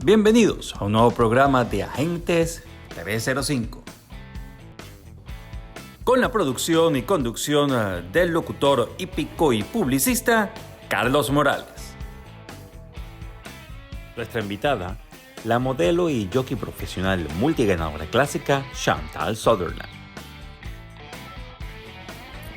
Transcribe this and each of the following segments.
Bienvenidos a un nuevo programa de Agentes 305. Con la producción y conducción del locutor hípico y publicista Carlos Morales. Nuestra invitada, la modelo y jockey profesional multiganadora clásica Chantal Sutherland.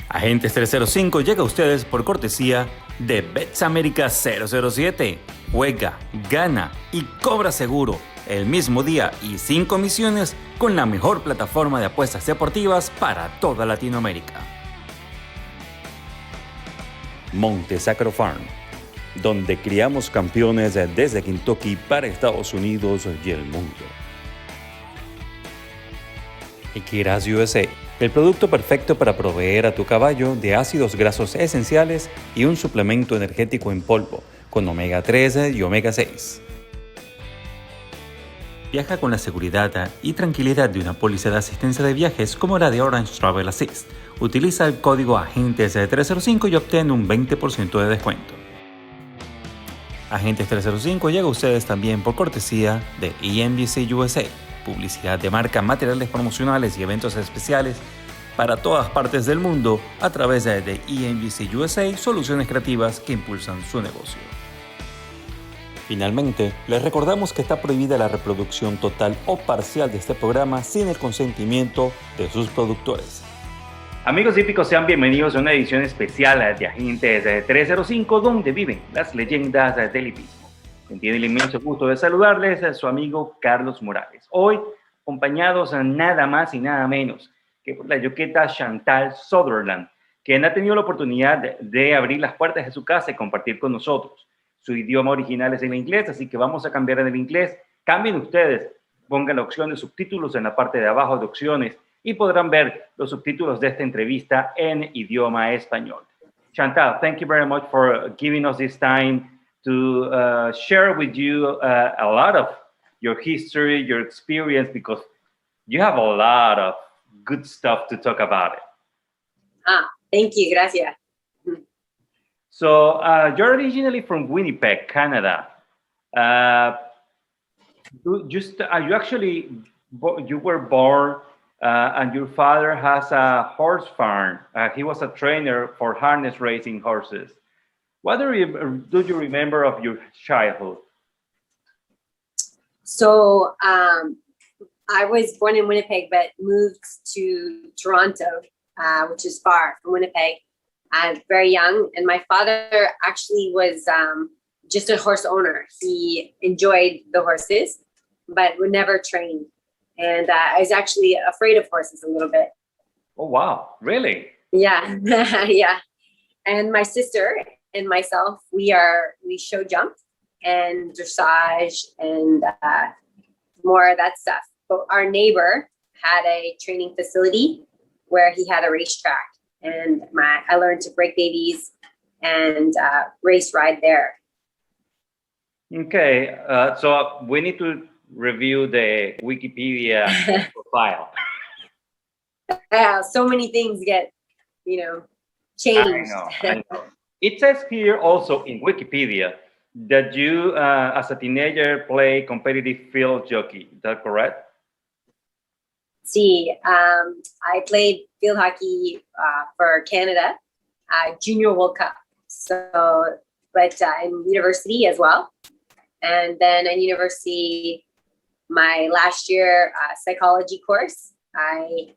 Agentes 305 llega a ustedes por cortesía de Bets America 007. Juega, gana y cobra seguro el mismo día y sin comisiones con la mejor plataforma de apuestas deportivas para toda Latinoamérica. Monte Sacro Farm, donde criamos campeones desde Kentucky para Estados Unidos y el mundo. Equiras USA, el producto perfecto para proveer a tu caballo de ácidos grasos esenciales y un suplemento energético en polvo con omega 3 y omega 6. Viaja con la seguridad y tranquilidad de una póliza de asistencia de viajes como la de Orange Travel Assist. Utiliza el código Agentes 305 y obtén un 20% de descuento. Agentes 305 llega a ustedes también por cortesía de ENBC USA, publicidad de marca, materiales promocionales y eventos especiales para todas partes del mundo a través de ENBC USA, soluciones creativas que impulsan su negocio. Finalmente, les recordamos que está prohibida la reproducción total o parcial de este programa sin el consentimiento de sus productores. Amigos hípicos, sean bienvenidos a una edición especial de Agentes 305, donde viven las leyendas del hipismo. Tiene el inmenso gusto de saludarles a su amigo Carlos Morales. Hoy, acompañados a nada más y nada menos que por la yoqueta Chantal Sutherland, quien ha tenido la oportunidad de abrir las puertas de su casa y compartir con nosotros. Su idioma original es el inglés, así que vamos a cambiar en el inglés. Cambien ustedes, pongan la opción de subtítulos en la parte de abajo de opciones y podrán ver los subtítulos de esta entrevista en idioma español. Chantal, thank you very much for giving us this time to share with you a lot of your history, your experience, because you have a lot of good stuff to talk about it. Thank you, gracias. So you're originally from Winnipeg, Canada. You were born and your father has a horse farm. He was a trainer for harness racing horses. What do you remember of your childhood? So I was born in Winnipeg, but moved to Toronto, which is far from Winnipeg. I'm very young, and my father actually was just a horse owner. He enjoyed the horses, but would never train. And I was actually afraid of horses a little bit. Oh, wow. Really? Yeah. Yeah. And my sister and myself, we show jump and dressage and more of that stuff. But our neighbor had a training facility where he had a racetrack. And I learned to break babies and race ride there. Okay, so we need to review the Wikipedia profile. So many things get, changed. I know. It says here also in Wikipedia that you, as a teenager, play competitive field jockey. Is that correct? See, I played field hockey for Canada, Junior World Cup. So, but in university as well. And then in university, my last year psychology course, I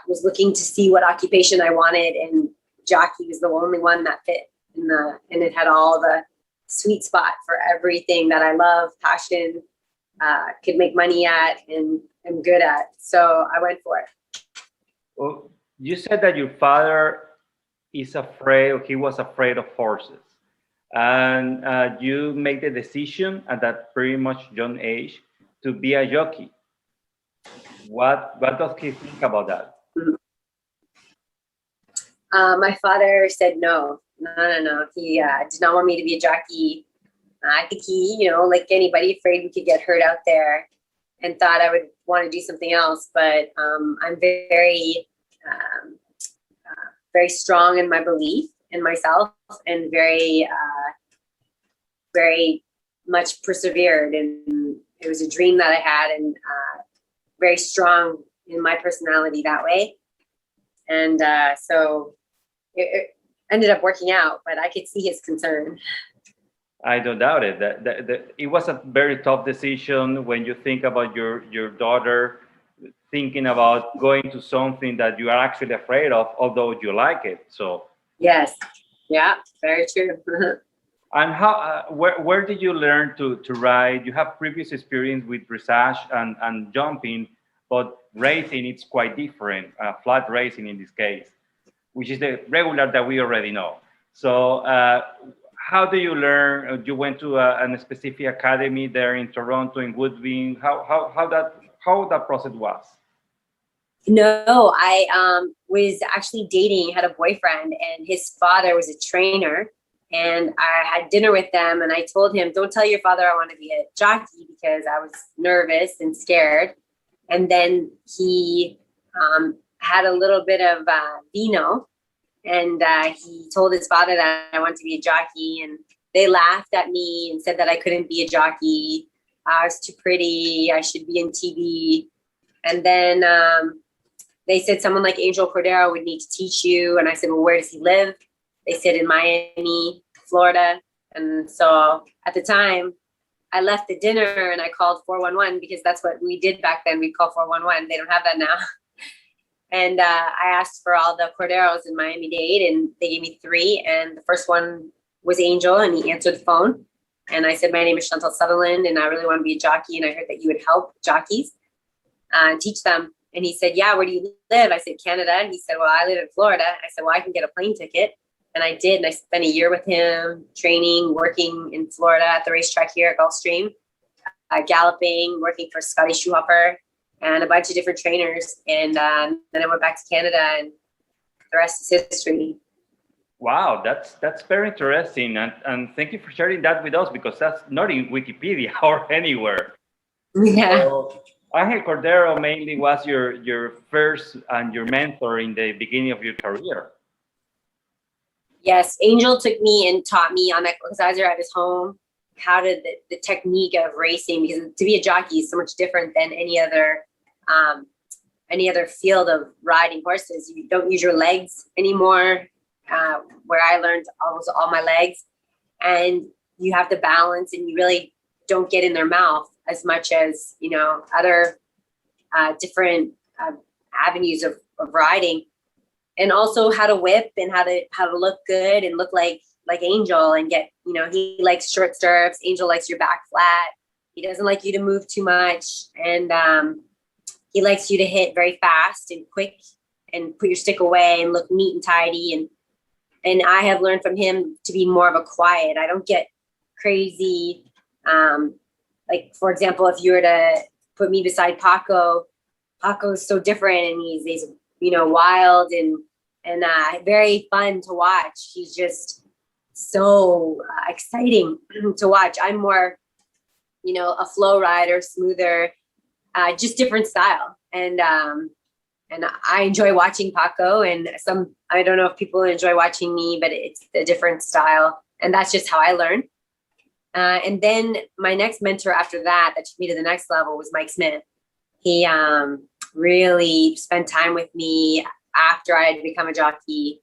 was looking to see what occupation I wanted, and jockey was the only one that fit and it had all the sweet spot for everything that I love, passion, could make money at, and I'm good at. So I went for it. Well, you said that your father he was afraid of horses. And you made the decision at that pretty much young age to be a jockey. What does he think about that? My father said no. He did not want me to be a jockey. I think he, like anybody, afraid we could get hurt out there, and thought I would want to do something else. But I'm very, very strong in my belief in myself, and very much persevered, and it was a dream that I had, and very strong in my personality that way. And so it ended up working out, but I could see his concern. I don't doubt it. That it was a very tough decision when you think about your daughter thinking about going to something that you are actually afraid of, although you like it. So yes, yeah, very true. and how where did you learn to ride? You have previous experience with dressage and jumping, but racing it's quite different. Flat racing in this case, which is the regular that we already know. So how do you learn? You went to a specific academy there in Toronto, in Woodbine. How that process was? No, I was actually dating, had a boyfriend, and his father was a trainer. And I had dinner with them, and I told him, "Don't tell your father I want to be a jockey," because I was nervous and scared. And then he had a little bit of vino, and he told his father that I wanted to be a jockey, and they laughed at me and said that I couldn't be a jockey. I was too pretty. I should be in TV. And then they said someone like Angel Cordero would need to teach you. And I said, well, where does he live? They said in Miami, Florida. And so at the time, I left the dinner and I called 411 because that's what we did back then. We call 411. They don't have that now. And I asked for all the Corderos in Miami-Dade, and they gave me 3. And the first one was Angel, and he answered the phone. And I said, my name is Chantal Sutherland, and I really want to be a jockey. And I heard that you would help jockeys and teach them. And he said, yeah, where do you live? I said, Canada. And he said, well, I live in Florida. I said, well, I can get a plane ticket. And I did. And I spent a year with him, training, working in Florida at the racetrack here at Gulfstream, galloping, working for Scotty Schuhopper and a bunch of different trainers. And then I went back to Canada, and the rest is history. Wow, that's very interesting. And thank you for sharing that with us, because that's not in Wikipedia or anywhere. Yeah. So, Angel Cordero mainly was your first and your mentor in the beginning of your career. Yes, Angel took me and taught me on equalizer at his home how to the technique of racing, because to be a jockey is so much different than any other field of riding horses. You don't use your legs anymore, where I learned almost all my legs, and you have to balance, and you really don't get in their mouth as much as, you know, other different avenues of riding. And also how to whip and how to look good and look like Angel, and get, you know, he likes short stirrups. Angel likes your back flat. He doesn't like you to move too much. And he likes you to hit very fast and quick and put your stick away and look neat and tidy. And I have learned from him to be more of a quiet. I don't get crazy. Like, for example, if you were to put me beside Paco is so different, and he's you know, wild and very fun to watch. He's just so exciting to watch. I'm more, you know, a flow rider, smoother, just different style. And I enjoy watching Paco, and I don't know if people enjoy watching me, but it's a different style. And that's just how I learn. And then my next mentor after that took me to the next level was Mike Smith. He really spent time with me after I had become a jockey,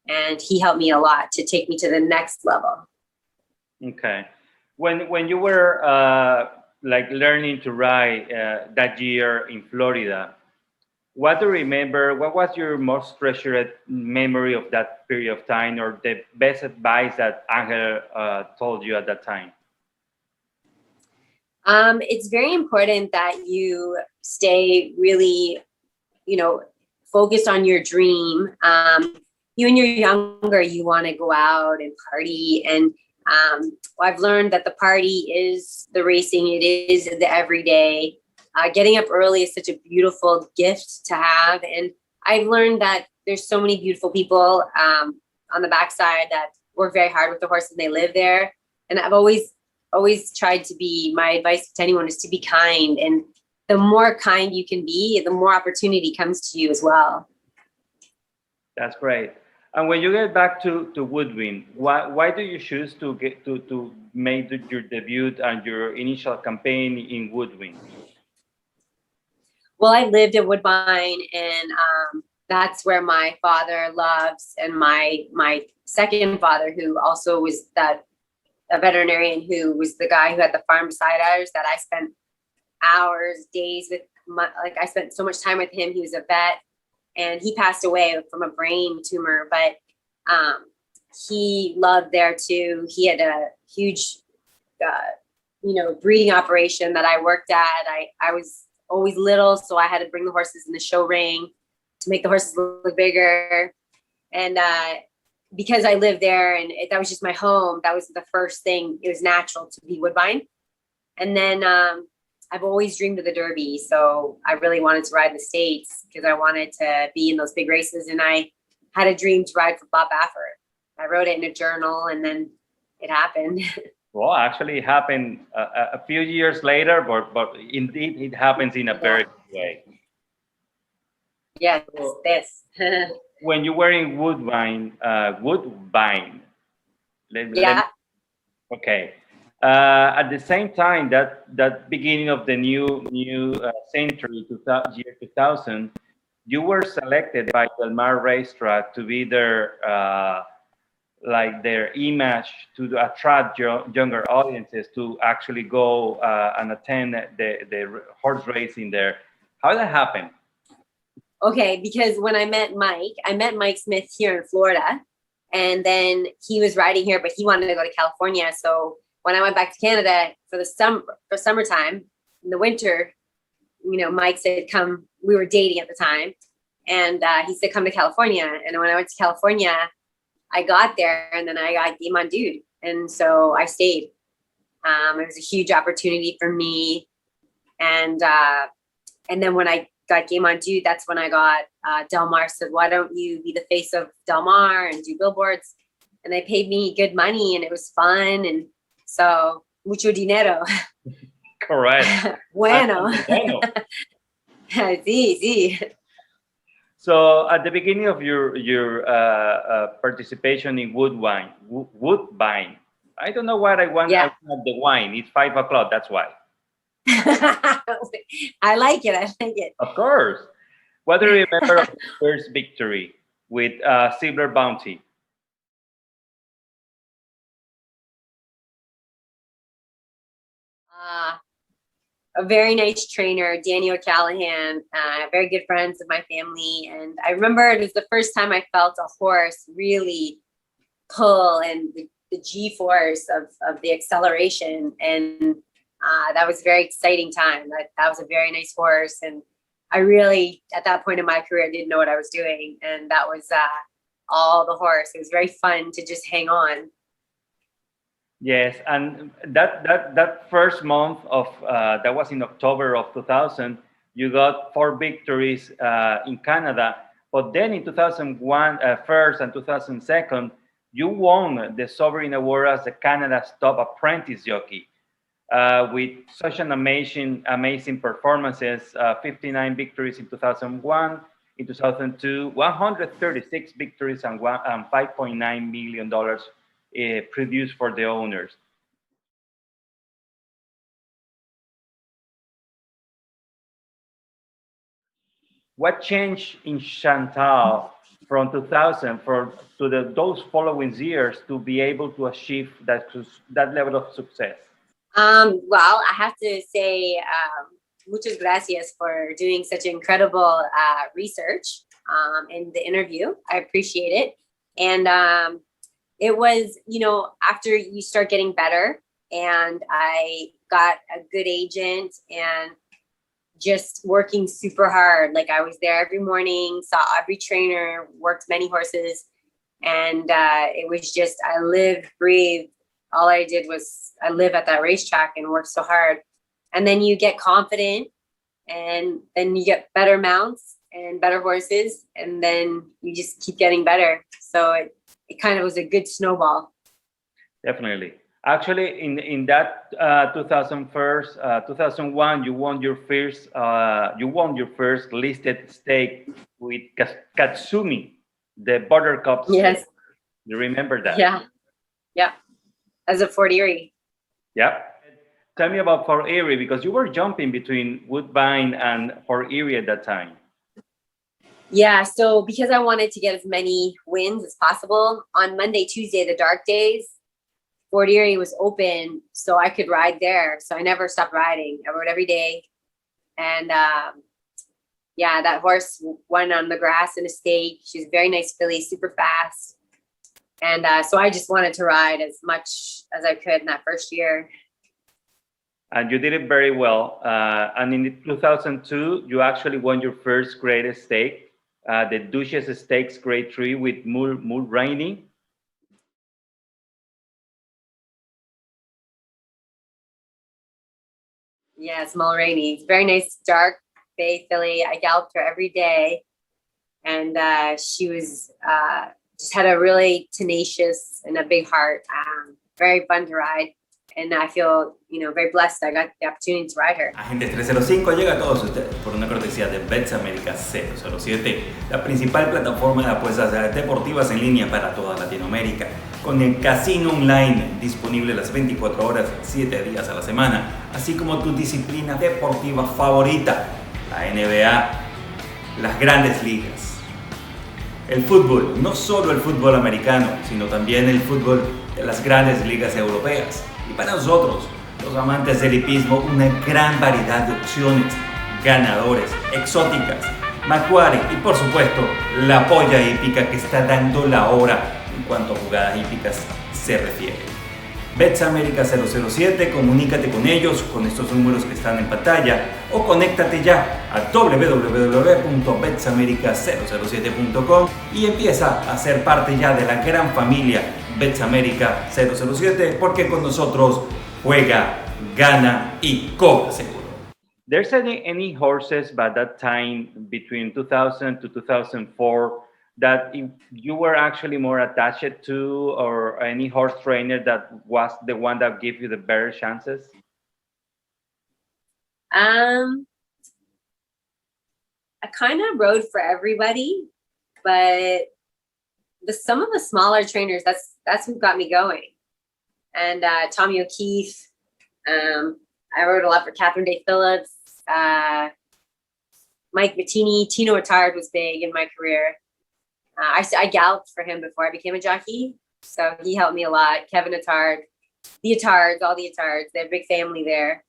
and he helped me a lot to take me to the next level. Okay. When you were like learning to ride that year in Florida, what do you remember? What was your most treasured memory of that period of time, or the best advice that Angel told you at that time? It's very important that you stay really, you know, focused on your dream. When you're younger, you want to go out and party. And I've learned that the party is the racing. It is the everyday. Getting up early is such a beautiful gift to have. And I've learned that there's so many beautiful people on the backside that work very hard with the horses, and they live there. And I've always tried to be, my advice to anyone is to be kind. And the more kind you can be, the more opportunity comes to you as well. That's great. And when you get back to Woodwind, why do you choose to get to make your debut and your initial campaign in Woodwind? Well, I lived in Woodbine, and that's where my father loves, and my second father, who also was a veterinarian, who was the guy who had the farm beside ours, that I spent hours, days with. I spent so much time with him. He was a vet, and he passed away from a brain tumor, but he loved there too. He had a huge, breeding operation that I worked at. I was always little, so I had to bring the horses in the show ring to make the horses look bigger. And because I lived there and that was just my home, that was the first thing. It was natural to be Woodbine. And then I've always dreamed of the Derby. So I really wanted to ride the States because I wanted to be in those big races. And I had a dream to ride for Bob Baffert. I wrote it in a journal, and then it happened. Well, actually, it happened a few years later, but indeed, it happens in a very good way. Yes, so, this. When you were in Woodbine. Okay. At the same time, that beginning of the new century, year 2000, you were selected by Del Mar Racetrack to be their image to attract younger audiences to actually go and attend the horse racing there. How did that happen? Okay, because when I met Mike Smith here in Florida, and then he was riding here, but he wanted to go to California. So when I went back to Canada for summertime, in the winter, Mike said, come. We were dating at the time, and he said, come to California. And when I went to California, I got there, and then I got Game on Dude, and so I stayed. It was a huge opportunity for me, and then when I got Game on Dude, that's when I got Del Mar said, why don't you be the face of Del Mar and do billboards? And they paid me good money, and it was fun, and so mucho dinero. Correct. Bueno. Sí. So at the beginning of your participation in Woodbine, I don't know what I want. Yeah. I want the wine. It's 5 o'clock. That's why. I like it. Of course. What do you remember of your first victory with Silver Bounty? A very nice trainer, Danny O'Callahan, very good friends of my family. And I remember it was the first time I felt a horse really pull, and the G-force of the acceleration. And that was a very exciting time. That was a very nice horse. And I really, at that point in my career, didn't know what I was doing. And that was all the horse. It was very fun to just hang on. Yes, and that first month of that was in October of 2000. You got 4 victories in Canada, but then in 2001 first and 2002, you won the Sovereign Award as the Canada's top apprentice jockey with such an amazing performances. 59 victories in 2001. In 2002, 136 victories and $5.9 million. Produced for the owners. What changed in Chantal from 2000 to those following years to be able to achieve that level of success? Well, I have to say muchas gracias for doing such incredible research in the interview. I appreciate it. And it was, after you start getting better, and I got a good agent and just working super hard. Like I was there every morning, saw every trainer, worked many horses. And it was just, I lived, breathed. All I did was I live at that racetrack and worked so hard. And then you get confident, and then you get better mounts and better horses. And then you just keep getting better. So it kind of was a good snowball. Definitely. Actually, in that 2001, you won your first listed stake with Katsumi. the Buttercup steak. Yes. You remember that? Yeah. Yeah. As a Fort Erie. Yeah. Tell me about Fort Erie, because you were jumping between Woodbine and Fort Erie at that time. Yeah. So because I wanted to get as many wins as possible, on Monday, Tuesday, the dark days, Fort Erie was open, so I could ride there. So I never stopped riding. I rode every day. And yeah, that horse won on the grass in a stake. She was a very nice filly, super fast. And so I just wanted to ride as much as I could in that first year. And you did it very well. And in 2002, you actually won your first grade stake, the Duchess Stakes Grade 3 with Mulroney. Yes, Mulroney. It's very nice, dark bay filly. I galloped her every day. And she was just had a really tenacious and a big heart. Very fun to ride. And I feel, very blessed I got the opportunity to ride her. Agente 305 llega a todos ustedes por una cortesía de Bets America 007, la principal plataforma de apuestas deportivas en línea para toda Latinoamérica, con el casino online disponible las 24 horas, 7 días a la semana, así como tu disciplina deportiva favorita, la NBA, las grandes ligas. El fútbol, no solo el fútbol americano, sino también el fútbol de las grandes ligas europeas. Y para nosotros, los amantes del hipismo, una gran variedad de opciones, ganadores, exóticas, Macquarie y por supuesto la polla hípica que está dando la hora en cuanto a jugadas hípicas se refiere. Bets America 007, comunícate con ellos con estos números que están en pantalla o conéctate ya a www.betsamerica007.com y empieza a ser parte ya de la gran familia Bets America 007, porque con nosotros juega, gana y cobra seguro. There's any horses by that time between 2000 to 2004 that you were actually more attached to, or any horse trainer that was the one that gave you the better chances? I kind of rode for everybody, but some of the smaller trainers, that's who got me going. And Tommy O'Keefe, I rode a lot for Catherine Day Phillips, Mike Bettini, Tino Attard was big in my career. I galloped for him before I became a jockey, so he helped me a lot. Kevin Attard, the Attards, all the Attards, they have a big family there.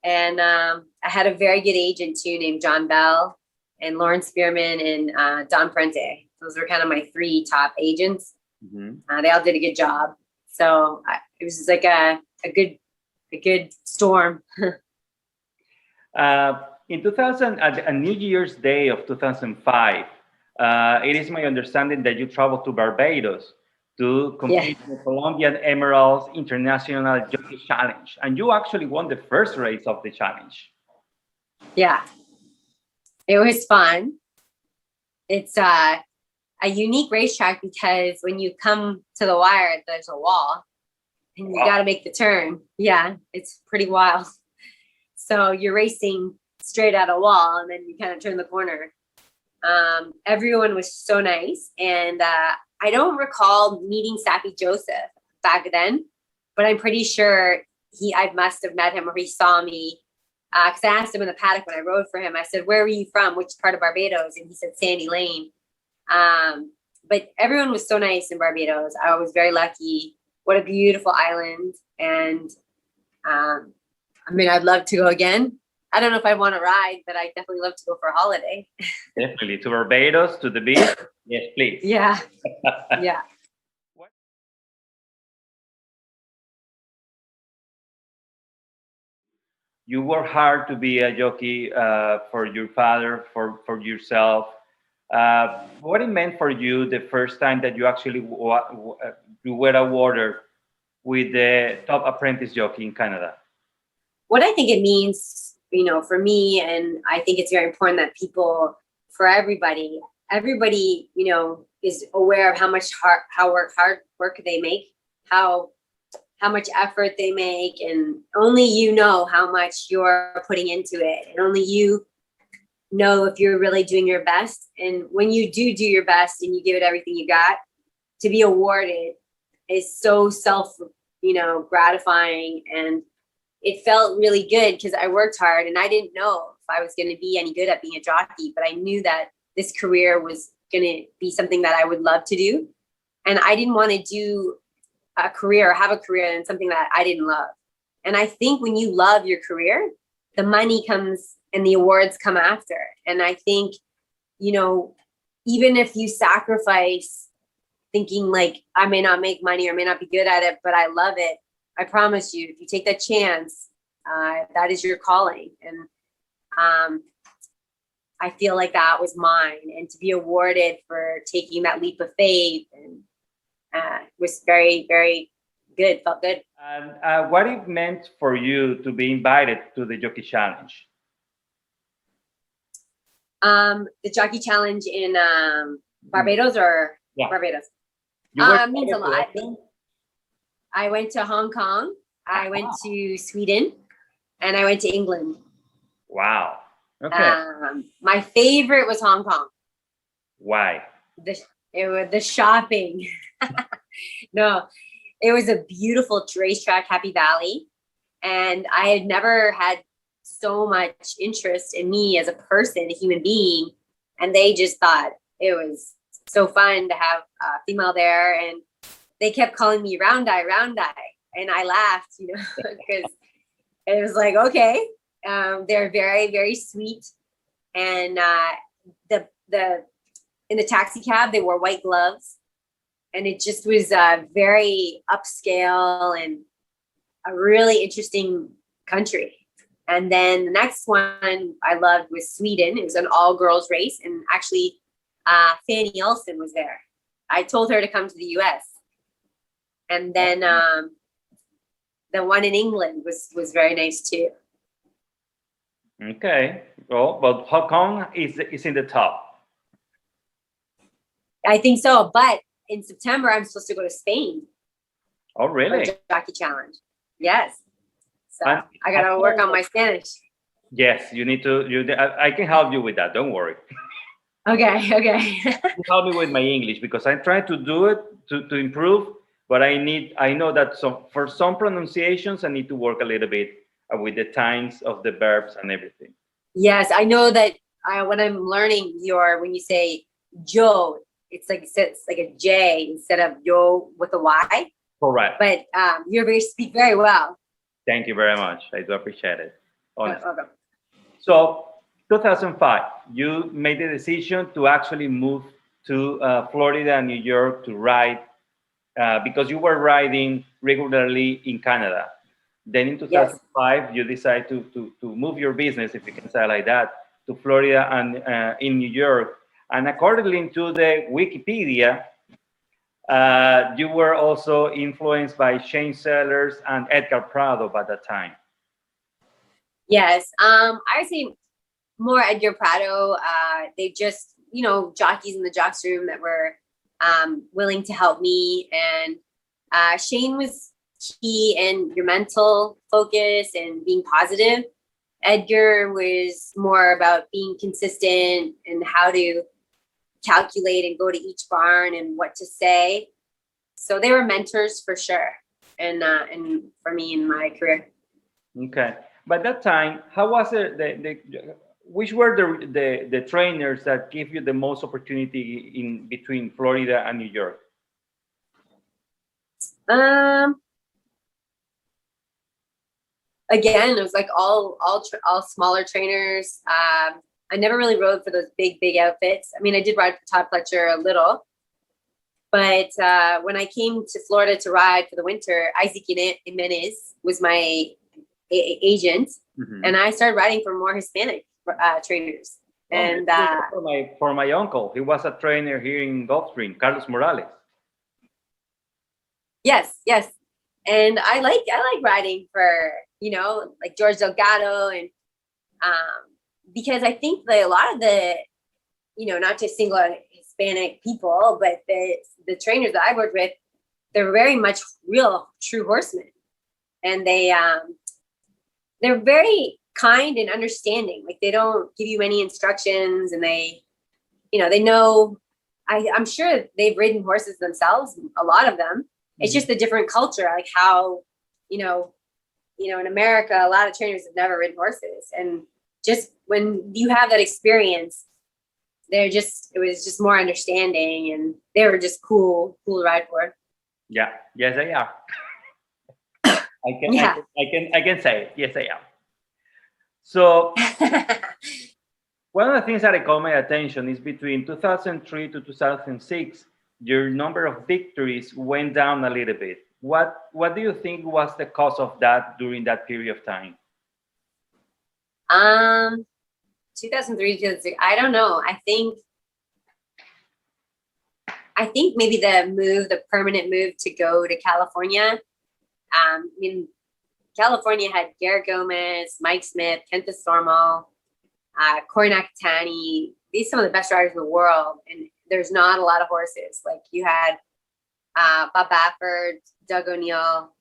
And I had a very good agent too, named John Bell and Lauren Spearman and Don Prente. Those were kind of my three top agents. Mm-hmm. They all did a good job. So it was just like a good storm. In 2000, a New Year's Day of 2005, it is my understanding that you traveled to Barbados to compete in the Colombian Emeralds International Jockey Challenge. And you actually won the first race of the challenge. Yeah, it was fun. It's a unique racetrack because when you come to the wire, there's a wall and you got to make the turn. Yeah, it's pretty wild. So you're racing straight at a wall and then you kind of turn the corner. Everyone was so nice. And I don't recall meeting Sappy Joseph back then, but I'm pretty sure I must have met him or he saw me. Because I asked him in the paddock when I rode for him, I said, "Where were you from? Which part of Barbados?" And he said, "Sandy Lane." But everyone was so nice in Barbados. I was very lucky. What a beautiful island. And I'd love to go again. I don't know if I want to ride, but I definitely love to go for a holiday. Definitely. To Barbados, to the beach. Yes, please. Yeah. Yeah. You work hard to be a jockey for your father, for yourself. What it meant for you the first time that you actually you were awarded with the top apprentice jockey in Canada? What I think it means, for me, and I think it's very important that for everybody, is aware of how much hard work they make, how much effort they make, and only you know how much you're putting into it, and only you know if you're really doing your best. And when you do your best and you give it everything you got, to be awarded is so gratifying. And it felt really good because I worked hard and I didn't know if I was going to be any good at being a jockey, but I knew that this career was going to be something that I would love to do. And I didn't want to do a career or have a career in something that I didn't love. And I think when you love your career, the money comes and the awards come after. And I think, even if you sacrifice thinking like, I may not make money or may not be good at it, but I love it, I promise you, if you take that chance, that is your calling. And I feel like that was mine. And to be awarded for taking that leap of faith and was very, very good, felt good. And what it meant for you to be invited to the Jockey Challenge? The Jockey Challenge in Barbados or Barbados? Means a lot. I went to Hong Kong, I went to Sweden, and I went to England. Wow. Okay. My favorite was Hong Kong. Why? It was the shopping. No, it was a beautiful racetrack, Happy Valley. And I had never had so much interest in me as a person, a human being. And they just thought it was so fun to have a female there. And they kept calling me round eye. And I laughed, because it was like, okay. They're very, very sweet. And in the taxi cab, they wore white gloves. And it just was very upscale and a really interesting country. And then the next one I loved was Sweden. It was an all-girls race. And actually, Fanny Olsen was there. I told her to come to the US. And then the one in England was very nice too. Okay. Well, but Hong Kong is in the top. I think so. But in September, I'm supposed to go to Spain. Oh, really? For Jockey Challenge. Yes. So I got to work on my Spanish. Yes, you need to. I can help you with that. Don't worry. Okay. Help me with my English because I'm trying to do it to improve. But I know that for some pronunciations, I need to work a little bit with the times of the verbs and everything. Yes, I know that when I'm learning when you say Joe, it's like a J instead of yo with a Y. Correct. But you speak very well. Thank you very much. I do appreciate it. Honestly. Okay. So 2005, you made the decision to actually move to Florida and New York to ride because you were riding regularly in Canada. Then in 2005, you decided to move your business, if you can say it like that, to Florida and in New York. And according to the Wikipedia, you were also influenced by Shane Sellers and Edgar Prado by that time. Yes, I would say more Edgar Prado. They just, jockeys in the jocks room that were willing to help me. And Shane was key in your mental focus and being positive. Edgar was more about being consistent and how to calculate and go to each barn and what to say. So they were mentors for sure, and for me in my career. Okay, by that time, how was it? Which were the trainers that gave you the most opportunity in between Florida and New York? Again, it was like all smaller trainers. I never really rode for those big outfits. I mean, I did ride for Todd Pletcher a little, but when I came to Florida to ride for the winter, Isaac Jimenez was my agent, and I started riding for more Hispanic trainers. And for my uncle, he was a trainer here in Gulfstream, Carlos Morales. Yes, and I like riding for like George Delgado and because I think that a lot of the not to single out Hispanic people, but the trainers that I worked with, they're very much real true horsemen, and they're very kind and understanding. Like they don't give you any instructions, and they know. I'm sure they've ridden horses themselves, a lot of them. It's just a different culture, like how, in America, a lot of trainers have never ridden horses. And just when you have that experience, it was just more understanding, and they were just cool to ride for. Yeah, yes, they are. I can say it. Yes, they are. So one of the things that caught my attention is between 2003 to 2006, your number of victories went down a little bit. What do you think was the cause of that during that period of time? 2003 to 2006, I don't know. I think maybe the permanent move to go to California. California had Garrett Gomez, Mike Smith, Kenta Stormo, Corey Nakatani. These are some of the best riders in the world, and there's not a lot of horses. Like you had Bob Baffert, Doug O'Neill,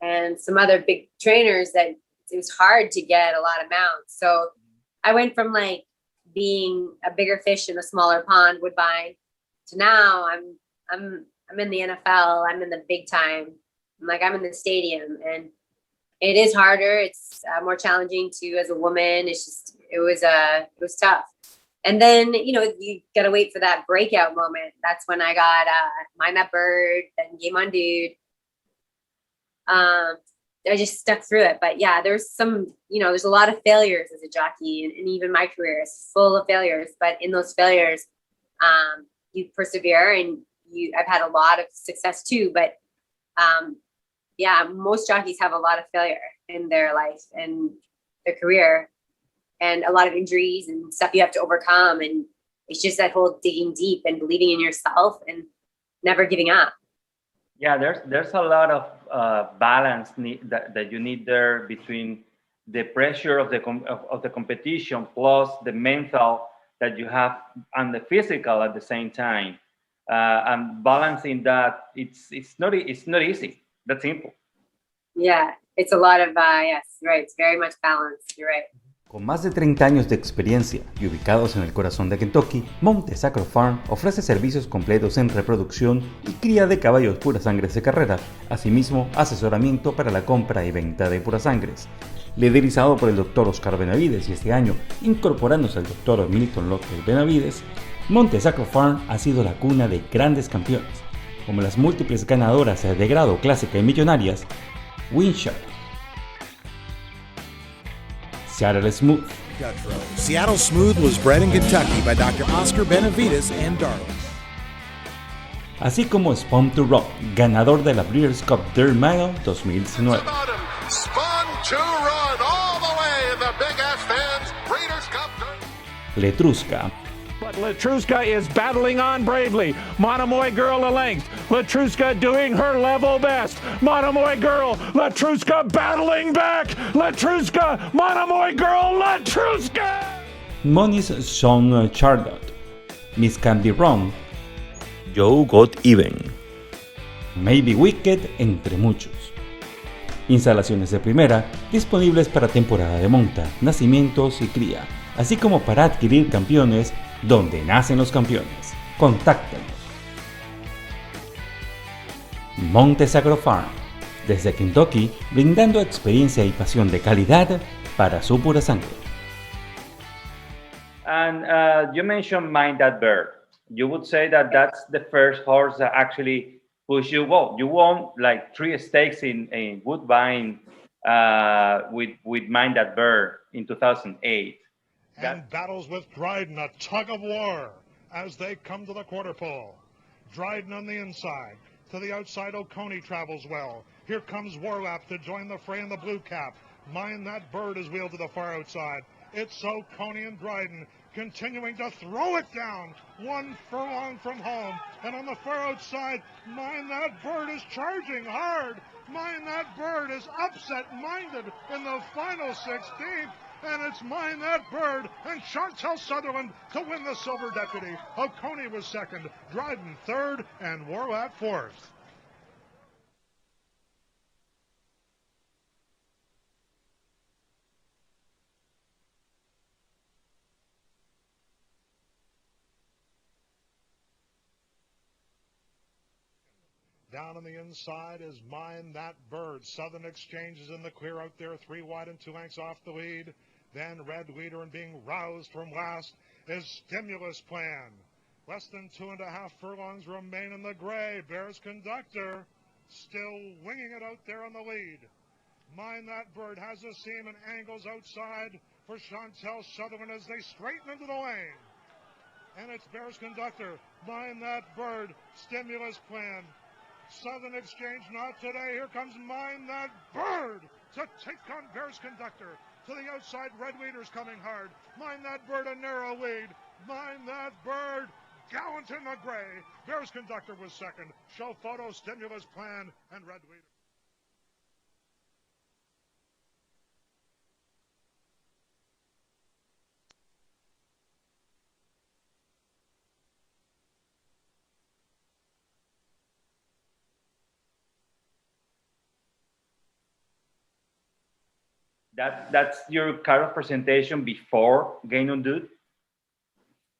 and some other big trainers that it was hard to get a lot of mounts. So I went from like being a bigger fish in a smaller pond, Woodbine, to now I'm in the NFL. I'm in the big time. I'm in the stadium, and it is harder. It's more challenging too as a woman. It was tough. And then, you got to wait for that breakout moment. That's when I got Mind That Bird, then Game On Dude. I just stuck through it. But yeah, there's there's a lot of failures as a jockey, and even my career is full of failures. But in those failures, you persevere, and I've had a lot of success too. But most jockeys have a lot of failure in their life and their career, and a lot of injuries and stuff you have to overcome. And it's just that whole digging deep and believing in yourself and never giving up. Yeah, there's a lot of balance that you need there between the pressure of the competition plus the mental that you have and the physical at the same time, and balancing that. It's not easy. That's simple. Yeah, it's a lot of yes, right. It's very much balanced. You're right. Con más de 30 años de experiencia y ubicados en el corazón de Kentucky, Monte Sacro Farm ofrece servicios completos en reproducción y cría de caballos puras sangres de carrera, asimismo asesoramiento para la compra y venta de puras sangres. Liderizado por el Dr. Oscar Benavides y este año incorporándose al Dr. Milton López Benavides, Monte Sacro Farm ha sido la cuna de grandes campeones, como las múltiples ganadoras de grado clásica y millonarias, Winshire, Seattle Smooth. Seattle Smooth was bred in Kentucky by Dr. Oscar Benavides and Darling. Así como Spawn to Rock, ganador de la Breeders' Cup Dirt Mile 2019. Spawn to run all the way in the Big Ass Fans Breeders' Cup Dirt. Letruska. But Letruska is battling on bravely. Monomoy Girl a length. Letruska doing her level best. Monomoy Girl, Letruska battling back. Letruska, Monomoy Girl, Letruska! Moni's Son Charlotte. Miss Candy Ron. Joe Got Even. Maybe Wicked, entre muchos. Instalaciones de primera disponibles para temporada de monta, nacimientos y cría, así como para adquirir campeones donde nacen los campeones. Contáctenos. Monte Sacro Farm, desde Kentucky, brindando experiencia y pasión de calidad para su pura sangre. And you mentioned Mind That Bird. You would say that that's the first horse that actually pushed you. Well, you won like 3 stakes in Woodbine with Mind That Bird in 2008. And battles with Dryden, a tug of war as they come to the quarter pole. Dryden on the inside. To the outside, Oconee travels well. Here comes Warlap to join the fray in the blue cap. Mind That Bird is wheeled to the far outside. It's Oconee and Dryden continuing to throw it down 1 furlong from home. And on the far outside, Mind That Bird is charging hard. Mind That Bird is upset-minded in the final 16th. And it's Mind That Bird and Chantal Sutherland to win the Silver Deputy. Oconee was second, Dryden third, and Warlap fourth. Down on the inside is Mind That Bird. Southern Exchange is in the clear out there, 3 wide and 2 lengths off the lead. Then Red Leader, and being roused from last is Stimulus Plan. Less than 2.5 furlongs remain in the gray. Bears Conductor still winging it out there on the lead. Mind That Bird has a seam and angles outside for Chantal Sutherland as they straighten into the lane. And it's Bears Conductor, Mind That Bird, Stimulus Plan. Southern Exchange, not today. Here comes Mind That Bird to take on Bears Conductor. To the outside, Red Leader's coming hard. Mind That Bird, a narrow lead. Mind That Bird, gallant in the gray. Bears Conductor was second. Show Photo, Stimulus Plan, and Red Leader. That's your current presentation before Gain on Dude?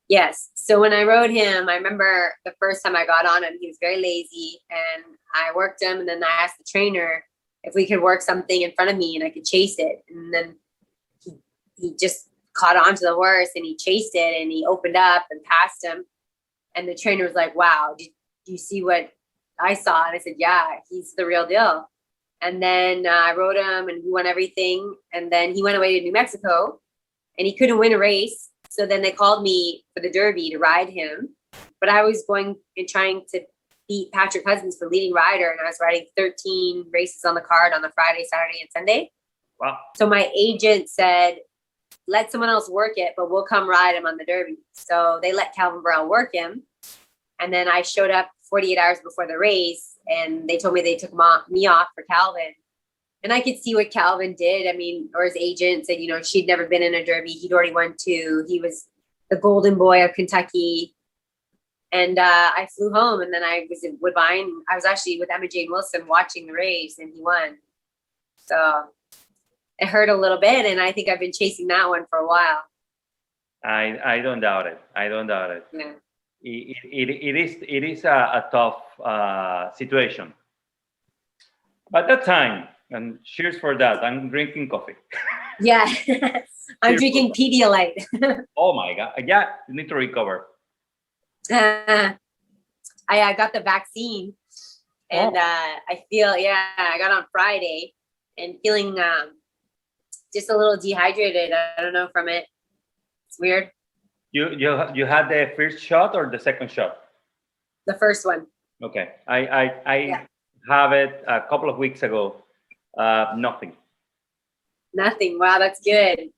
Yes. So when I rode him, I remember the first time I got on him, he was very lazy, and I worked him, and then I asked the trainer if we could work something in front of me and I could chase it. And then he just caught on to the horse and he chased it and he opened up and passed him. And the trainer was like, wow, did you see what I saw? And I said, yeah, he's the real deal. And then I rode him and he won everything. And then he went away to New Mexico and he couldn't win a race. So then they called me for the Derby to ride him. But I was going and trying to beat Patrick Husbands for leading rider. And I was riding 13 races on the card on the Friday, Saturday, and Sunday. Wow. So my agent said, let someone else work it, but we'll come ride him on the Derby. So they let Calvin Brown work him. And then I showed up 48 hours before the race and they told me they took me off for Calvin. And I could see what Calvin did. I mean, or his agent said, you know, she'd never been in a Derby. He'd already won 2. He was the golden boy of Kentucky. And I flew home and then I was in Woodbine. I was actually with Emma Jane Wilson watching the race and he won. So it hurt a little bit. And I think I've been chasing that one for a while. I don't doubt it. I don't doubt it. Yeah. It is a tough situation. But that time, and cheers for that, I'm drinking coffee. Yeah, I'm drinking Pedialyte. Oh my God. Yeah, you need to recover. I got the vaccine and I feel, I got on Friday and feeling just a little dehydrated. I don't know from it. It's weird. You had the first shot or the second shot? The first one. Okay. I have it a couple of weeks ago. Nothing. Nothing. Wow, that's good.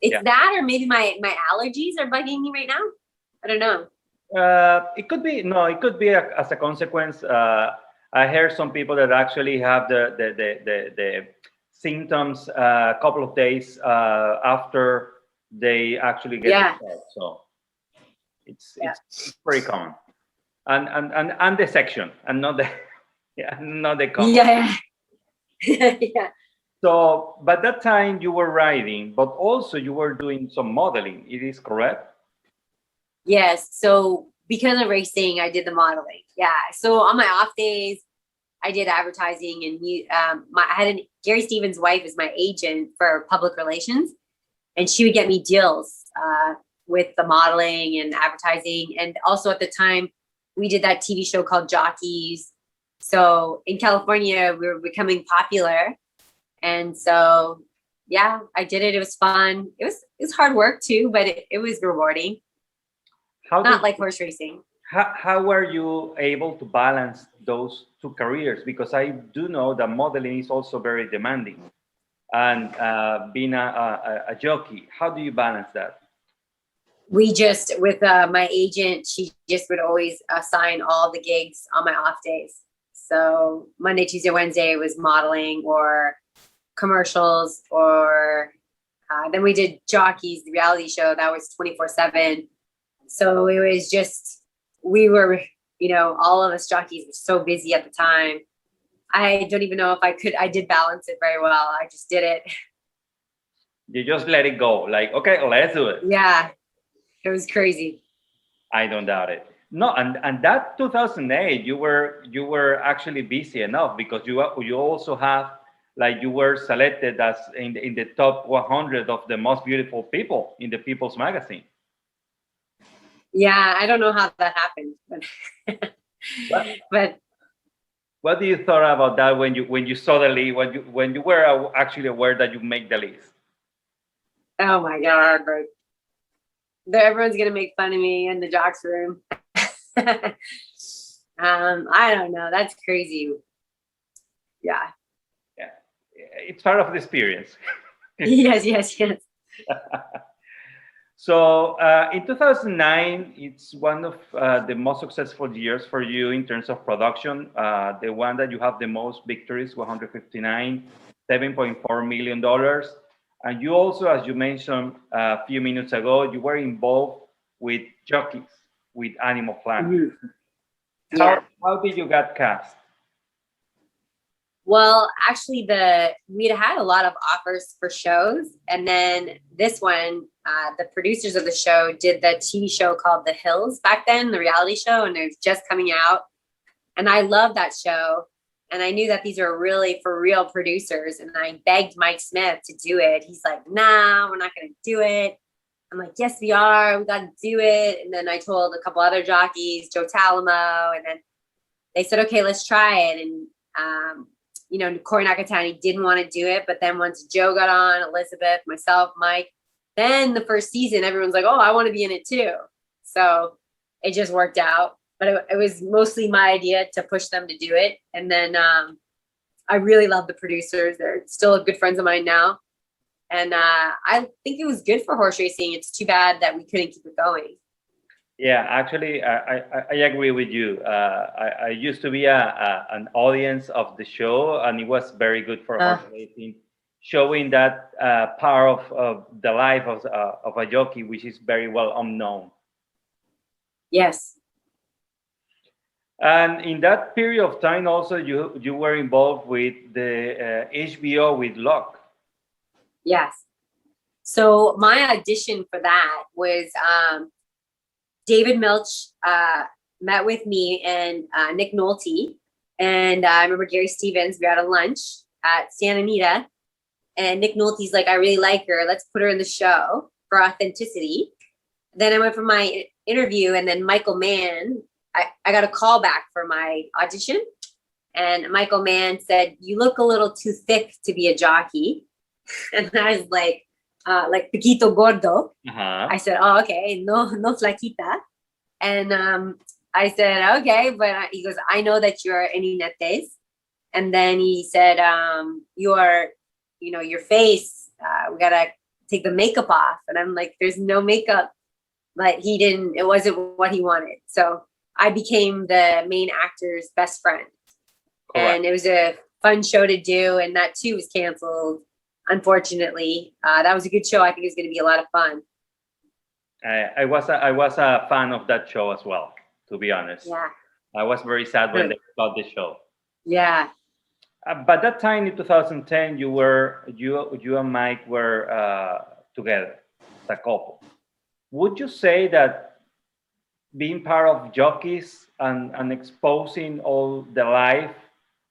It's that, or maybe my allergies are bugging me right now. I don't know. It could be as a consequence. I heard some people that actually have the symptoms a couple of days after they actually get the shot. So it's pretty common. And the section and not the not the common. Yeah. Yeah. So, but that time you were riding, but also you were doing some modeling. It is correct? Yes. So because of racing, I did the modeling. Yeah. So on my off days, I did advertising, and Gary Stevens' wife is my agent for public relations, and she would get me deals with the modeling and advertising. And also at the time, we did that TV show called Jockeys. So in California, we were becoming popular. And so, yeah, I did it. It was fun. It was hard work too, but it was rewarding. Not like horse racing. How were you able to balance those two careers? Because I do know that modeling is also very demanding. And being a jockey, how do you balance that? We just, with my agent, she just would always assign all the gigs on my off days. So Monday, Tuesday, Wednesday was modeling or commercials, or then we did Jockeys, the reality show that was 24/7. So it was just, we were, all of us jockeys were so busy at the time. I don't even know if I did balance it very well. I just did it. You just let it go. Like, okay, let's do it. Yeah, it was crazy. I don't doubt it. No, and that 2008, you were actually busy enough because you also have, like, you were selected as in the top 100 of the most beautiful people in the People's Magazine. Yeah, I don't know how that happened, but What do you thought about that when you saw the list, when you were actually aware that you make the list? oh my God, bro. Everyone's gonna make fun of me in the jocks room. I don't know. That's crazy. Yeah. Yeah, it's part of the experience. Yes. So in 2009, it's one of the most successful years for you in terms of production. The one that you have the most victories, 159, $7.4 million. And you also, as you mentioned a few minutes ago, you were involved with jockeys, with Animal Planet. Mm-hmm. Yeah. How did you get cast? Well, actually, we'd had a lot of offers for shows, and then this one, the producers of the show did the TV show called The Hills back then, the reality show, and it was just coming out. And I loved that show, and I knew that these are really for real producers. And I begged Mike Smith to do it. He's like, "Nah, we're not going to do it." I'm like, "Yes, we are. We got to do it." And then I told a couple other jockeys, Joe Talamo, and then they said, "Okay, let's try it." And Corey Nakatani didn't want to do it, but then once Joe got on, Elizabeth, myself, Mike, then the first season, everyone's like, "Oh, I want to be in it too." So it just worked out. But it was mostly my idea to push them to do it. And then I really love the producers. They're still good friends of mine now. And I think it was good for horse racing. It's too bad that we couldn't keep it going. Yeah, actually, I agree with you. I used to be an audience of the show, and it was very good for horse racing, showing that part of the life of a jockey, which is very well unknown. Yes. And in that period of time, also, you were involved with the HBO with Locke. Yes. So my audition for that was David Milch met with me and Nick Nolte. And I remember Gary Stevens, we had a lunch at Santa Anita. And Nick Nolte's like, "I really like her. Let's put her in the show for authenticity." Then I went for my interview, and then Michael Mann, I got a call back for my audition. And Michael Mann said, "You look a little too thick to be a jockey." And I was like Piquito Gordo. Uh-huh. I said, "Oh, okay, no flaquita." And I said, "Okay," but he goes, "I know that you're Eninetes." And then he said, your face, we gotta take the makeup off." And I'm like, "There's no makeup." But it wasn't what he wanted. So I became the main actor's best friend. Correct. And it was a fun show to do. And that too was canceled, unfortunately. That was a good show. I think it was going to be a lot of fun. I was a fan of that show as well, to be honest. Yeah. I was very sad when they stopped the show. Yeah. But that time in 2010, you and Mike were together as a couple. Would you say that being part of jockeys and exposing all the life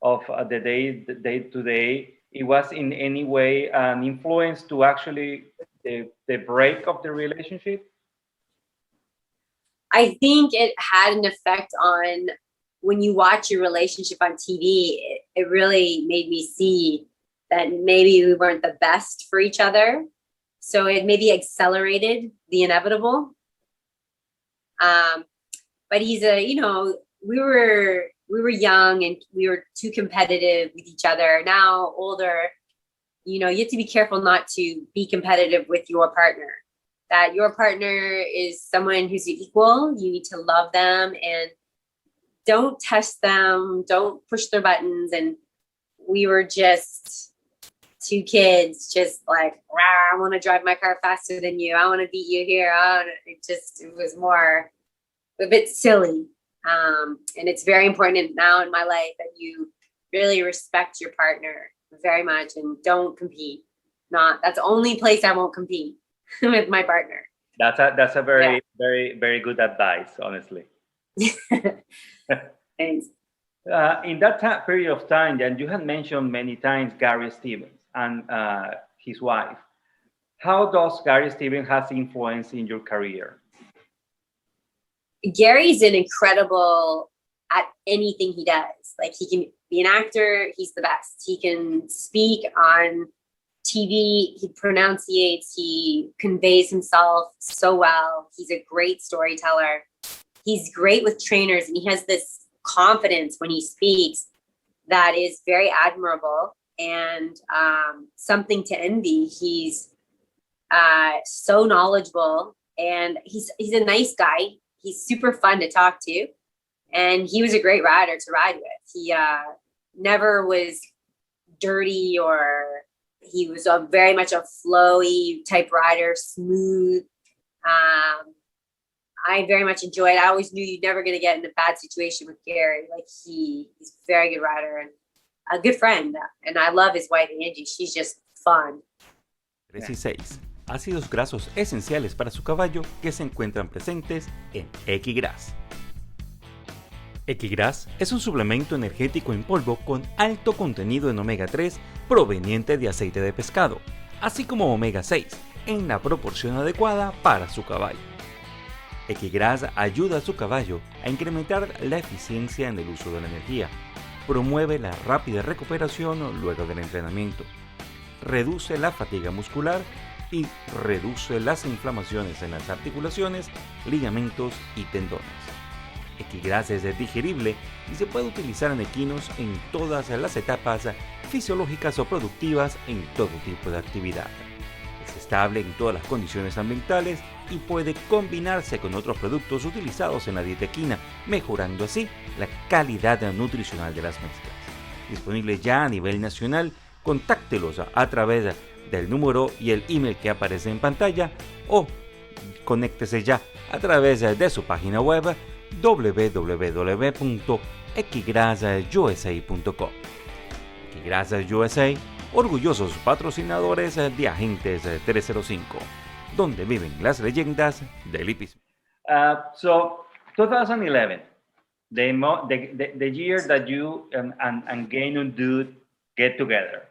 of the day to day, it was in any way an influence to actually the break of the relationship? I think it had an effect on when you watch your relationship on TV. It really made me see that maybe we weren't the best for each other. So it maybe accelerated the inevitable. But we were young and we were too competitive with each other. Now older, you have to be careful not to be competitive with your partner. That your partner is someone who's equal. You need to love them and don't test them. Don't push their buttons. And we were just two kids, just like, "I want to drive my car faster than you. I want to beat you here." It was more a bit silly. And it's very important now in my life that you really respect your partner very much and don't compete. That's the only place I won't compete with my partner. That's a very, very, very good advice, honestly. Thanks. In that period of time, and you had mentioned many times Gary Stevens and his wife. How does Gary Stevens has influence in your career? Gary's an incredible at anything he does. Like, he can be an actor, he's the best. He can speak on TV, he pronunciates, he conveys himself so well. He's a great storyteller. He's great with trainers, and he has this confidence when he speaks that is very admirable and something to envy. He's so knowledgeable, and he's a nice guy. He's super fun to talk to, and he was a great rider to ride with. He never was dirty, or he was very much a flowy type rider, smooth. I very much enjoyed. I always knew you're never going to get in a bad situation with Gary. Like, he's a very good rider and a good friend. And I love his wife, Angie. She's just fun. 16. Ácidos grasos esenciales para su caballo que se encuentran presentes en Equigras. Equigras es un suplemento energético en polvo con alto contenido en omega 3 proveniente de aceite de pescado, así como omega 6 en la proporción adecuada para su caballo. Equigras ayuda a su caballo a incrementar la eficiencia en el uso de la energía, promueve la rápida recuperación luego del entrenamiento, reduce la fatiga muscular y reduce las inflamaciones en las articulaciones, ligamentos y tendones. Equigras es digerible y se puede utilizar en equinos en todas las etapas fisiológicas o productivas en todo tipo de actividad. Es estable en todas las condiciones ambientales y puede combinarse con otros productos utilizados en la dieta equina, mejorando así la calidad nutricional de las mezclas. Disponible ya a nivel nacional, contáctelos a través del número y el email que aparece en pantalla o conéctese ya a través de su página web www.equigrasusa.com. Equigras USA, orgullosos patrocinadores de Agentes 305, donde viven las leyendas del hipismo. So 2011, the year that you and Gainon Dude get together.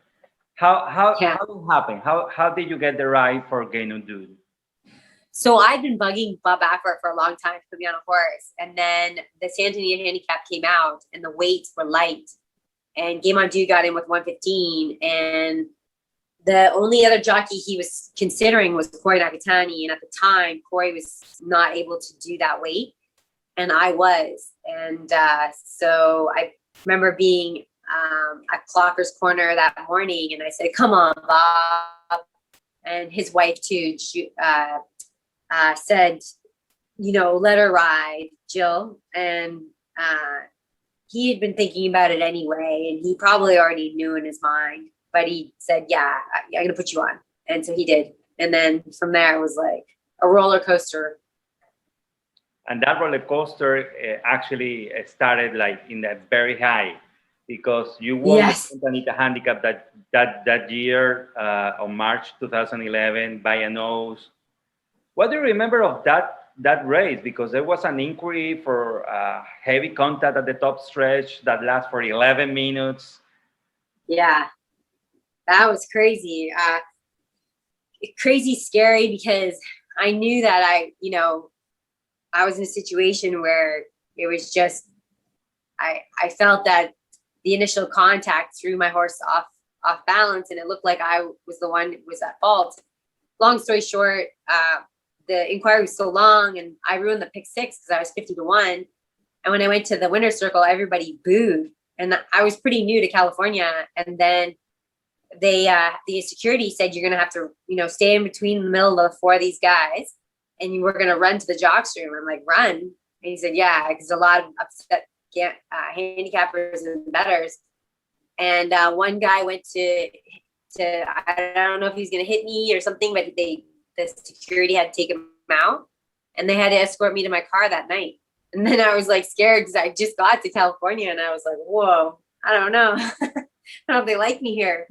How did it happen? How did you get the ride for Gainon Dude? So I'd been bugging Bob Ackert for a long time to put me on a horse. And then the San Antonio handicap came out and the weights were light. And Game On Dude got in with 115. And the only other jockey he was considering was Corey Nakatani. And at the time, Corey was not able to do that weight. And I was. And so I remember being at Clocker's Corner that morning. And I said, come on, Bob. And his wife, too, said, let her ride, Jill. And he had been thinking about it anyway, and he probably already knew in his mind, but he said, yeah, I'm going to put you on. And so he did. And then from there, it was like a roller coaster. And that roller coaster actually started like in the very high, because you won the Anita Handicap that year on March 2011 by a nose. What do you remember of that race? Because there was an inquiry for heavy contact at the top stretch that lasts for 11 minutes. Yeah, that was crazy. Crazy scary, because I knew that I was in a situation where it was just, I felt that the initial contact threw my horse off balance, and it looked like I was the one who was at fault. Long story short, the inquiry was so long, and I ruined the pick six because I was 50-1. And when I went to the winner's circle, everybody booed. And I was pretty new to California. And then the security said, you're going to have to, stay in between the middle of the four of these guys, and you were going to run to the jocks room. I'm like, run? And he said, yeah, because a lot of upset handicappers and bettors. And one guy went to I don't know if he was going to hit me or something, but the security had to take him out, and they had to escort me to my car that night. And then I was like scared because I just got to California, and I was like, whoa, I don't know. I don't know if they like me here.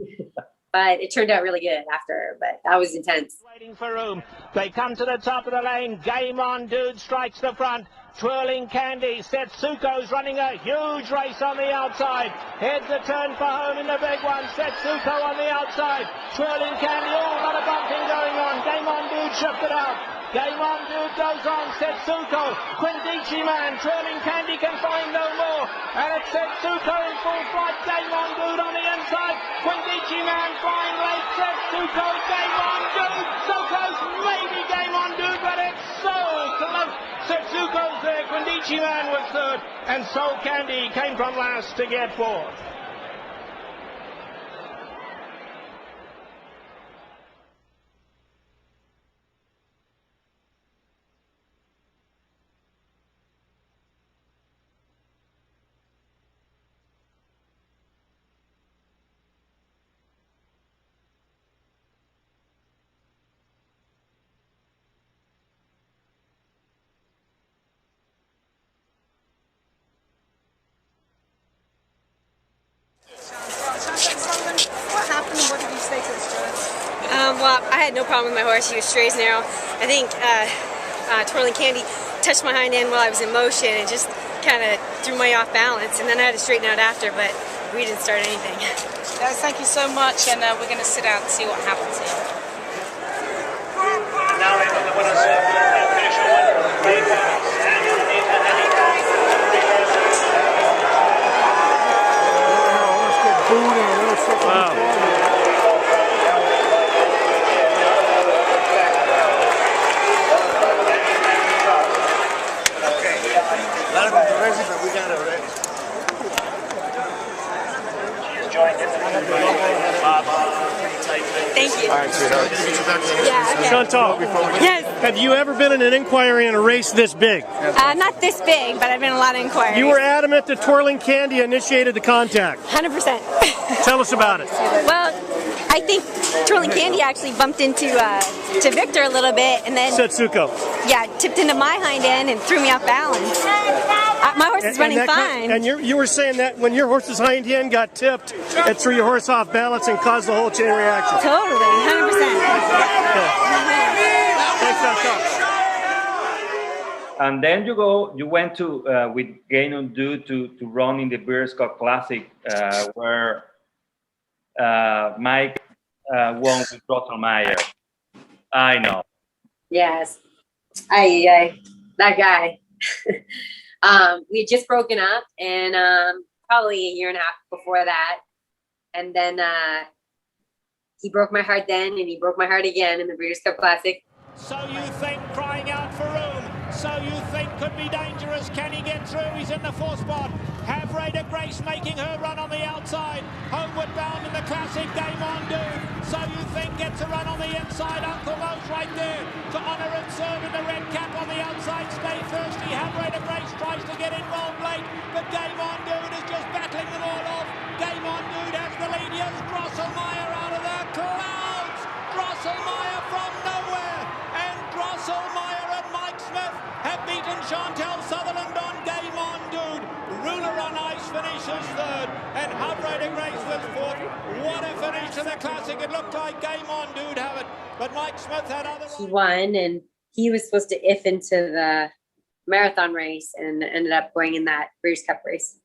But it turned out really good after, but that was intense. Waiting for room. They come to the top of the lane. Game On Dude strikes the front. Twirling Candy. Setsuko's running a huge race on the outside. Heads a turn for home in the big one. Setsuko on the outside. Twirling Candy. Oh, a lot of bumping going on. Game On Dude shifted out. Game On Dude goes on. Setsuko. Quindici Man. Twirling Candy can find no more. And it's Setsuko in full flight. Game On Dude on the inside. Quindici Man flying late. Setsuko. Game On Dude. So close. Maybe Game On Dude, but it's so close. Setsuko's there, Quindici Man was third, and Soul Candy came from last to get fourth. Chantal Sutherland, what happened and what did you say to the judge? Well, I had no problem with my horse. He was straight as an arrow. I think Twirling Candy touched my hind end while I was in motion and just kind of threw me off balance. And then I had to straighten out after, but we didn't start anything. Guys, thank you so much, and we're going to sit down and see what happens here. Now we have the winners finish on Wow. Thank you. All right, sweetheart. Yeah, okay. Chantal, Yes. have you ever been in an inquiry in a race this big? Not this big, but I've been in a lot of inquiries. You were adamant that Twirling Candy initiated the contact. 100%. Tell us about it. Well, I think Twirling Candy actually bumped into to Victor a little bit, and then Setsuko. yeah, tipped into my hind end and threw me off balance. My horse is running fine. And you were saying that when your horse's hind end got tipped, it threw your horse off balance and caused the whole chain reaction. Totally, 100%. Thanks, Chantal. And then you went to with Game On Dude to run in the Bears Cup Classic, where Mike won with Rottelmeier. I know. Yes. That guy. We had just broken up, and probably a year and a half before that. And then he broke my heart then, and he broke my heart again in the Breeders' Cup Classic. So you think crying out for room. So you think could be dangerous. Can he get through? He's in the fourth spot. Have Raider Grace making her run on the outside. Homeward bound in the Classic. Game On Dude. So you think gets a run on the inside. Uncle Mo's right there to honour and serve in the red cap on the outside. Stay thirsty. Have Raider Grace tries to get involved late, but Game On Dude is just battling them all off. Game On Dude has the lead. Here's Drosselmeyer out of the clouds. Drosselmeyer from nowhere, and Drosselmeyer and Mike Smith have beaten Chantal Sutherland on Game On Dude. Ruler on Ice finishes third, and Hub Raider Grace was fourth. What a finish to the Classic. It looked like Game On Dude have it, but Mike Smith had other. He won, and he was supposed to if into the marathon race and ended up going in that Breeders' Cup race.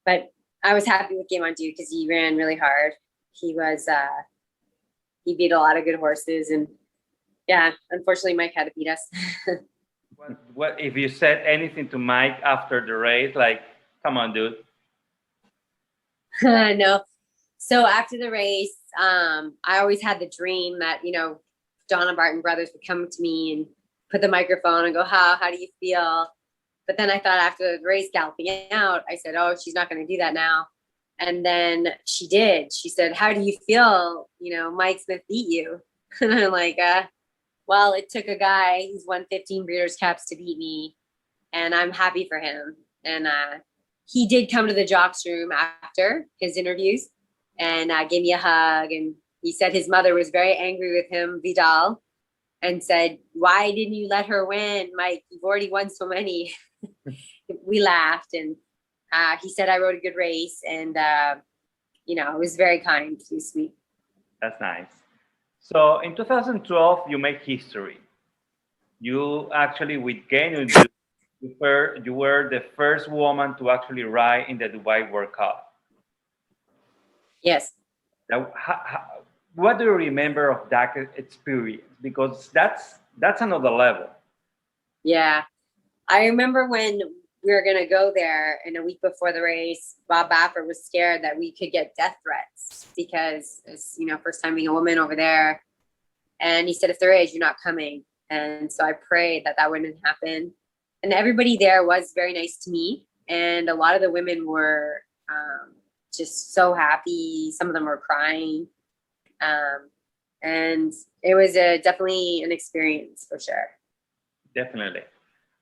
But I was happy with Game On Dude because he ran really hard. He beat a lot of good horses, and yeah, unfortunately Mike had to beat us. What if you said anything to Mike after the race? Like, come on, dude. No. So after the race, I always had the dream that, Donna Barton brothers would come to me and put the microphone and go, how do you feel? But then I thought after the race galloping out, I said, oh, she's not going to do that now. And then she did. She said, how do you feel? Mike Smith beat you. And I'm like, well, it took a guy who's won 15 Breeders' Cups to beat me, and I'm happy for him. And he did come to the jocks room after his interviews and gave me a hug. And he said his mother was very angry with him, Vidal, and said, why didn't you let her win, Mike? You've already won so many. We laughed, and he said I rode a good race, and it was very kind. He was sweet. That's nice. So in 2012, you make history. You actually, with Game On Dude, You were the first woman to actually ride in the Dubai World Cup. Yes. Now, what do you remember of that experience? Because that's another level. Yeah. I remember when we were going to go there, and a week before the race, Bob Baffert was scared that we could get death threats because it's, first time being a woman over there. And he said, if there is, you're not coming. And so I prayed that wouldn't happen. And everybody there was very nice to me. And a lot of the women were just so happy. Some of them were crying. And it was definitely an experience for sure. Definitely.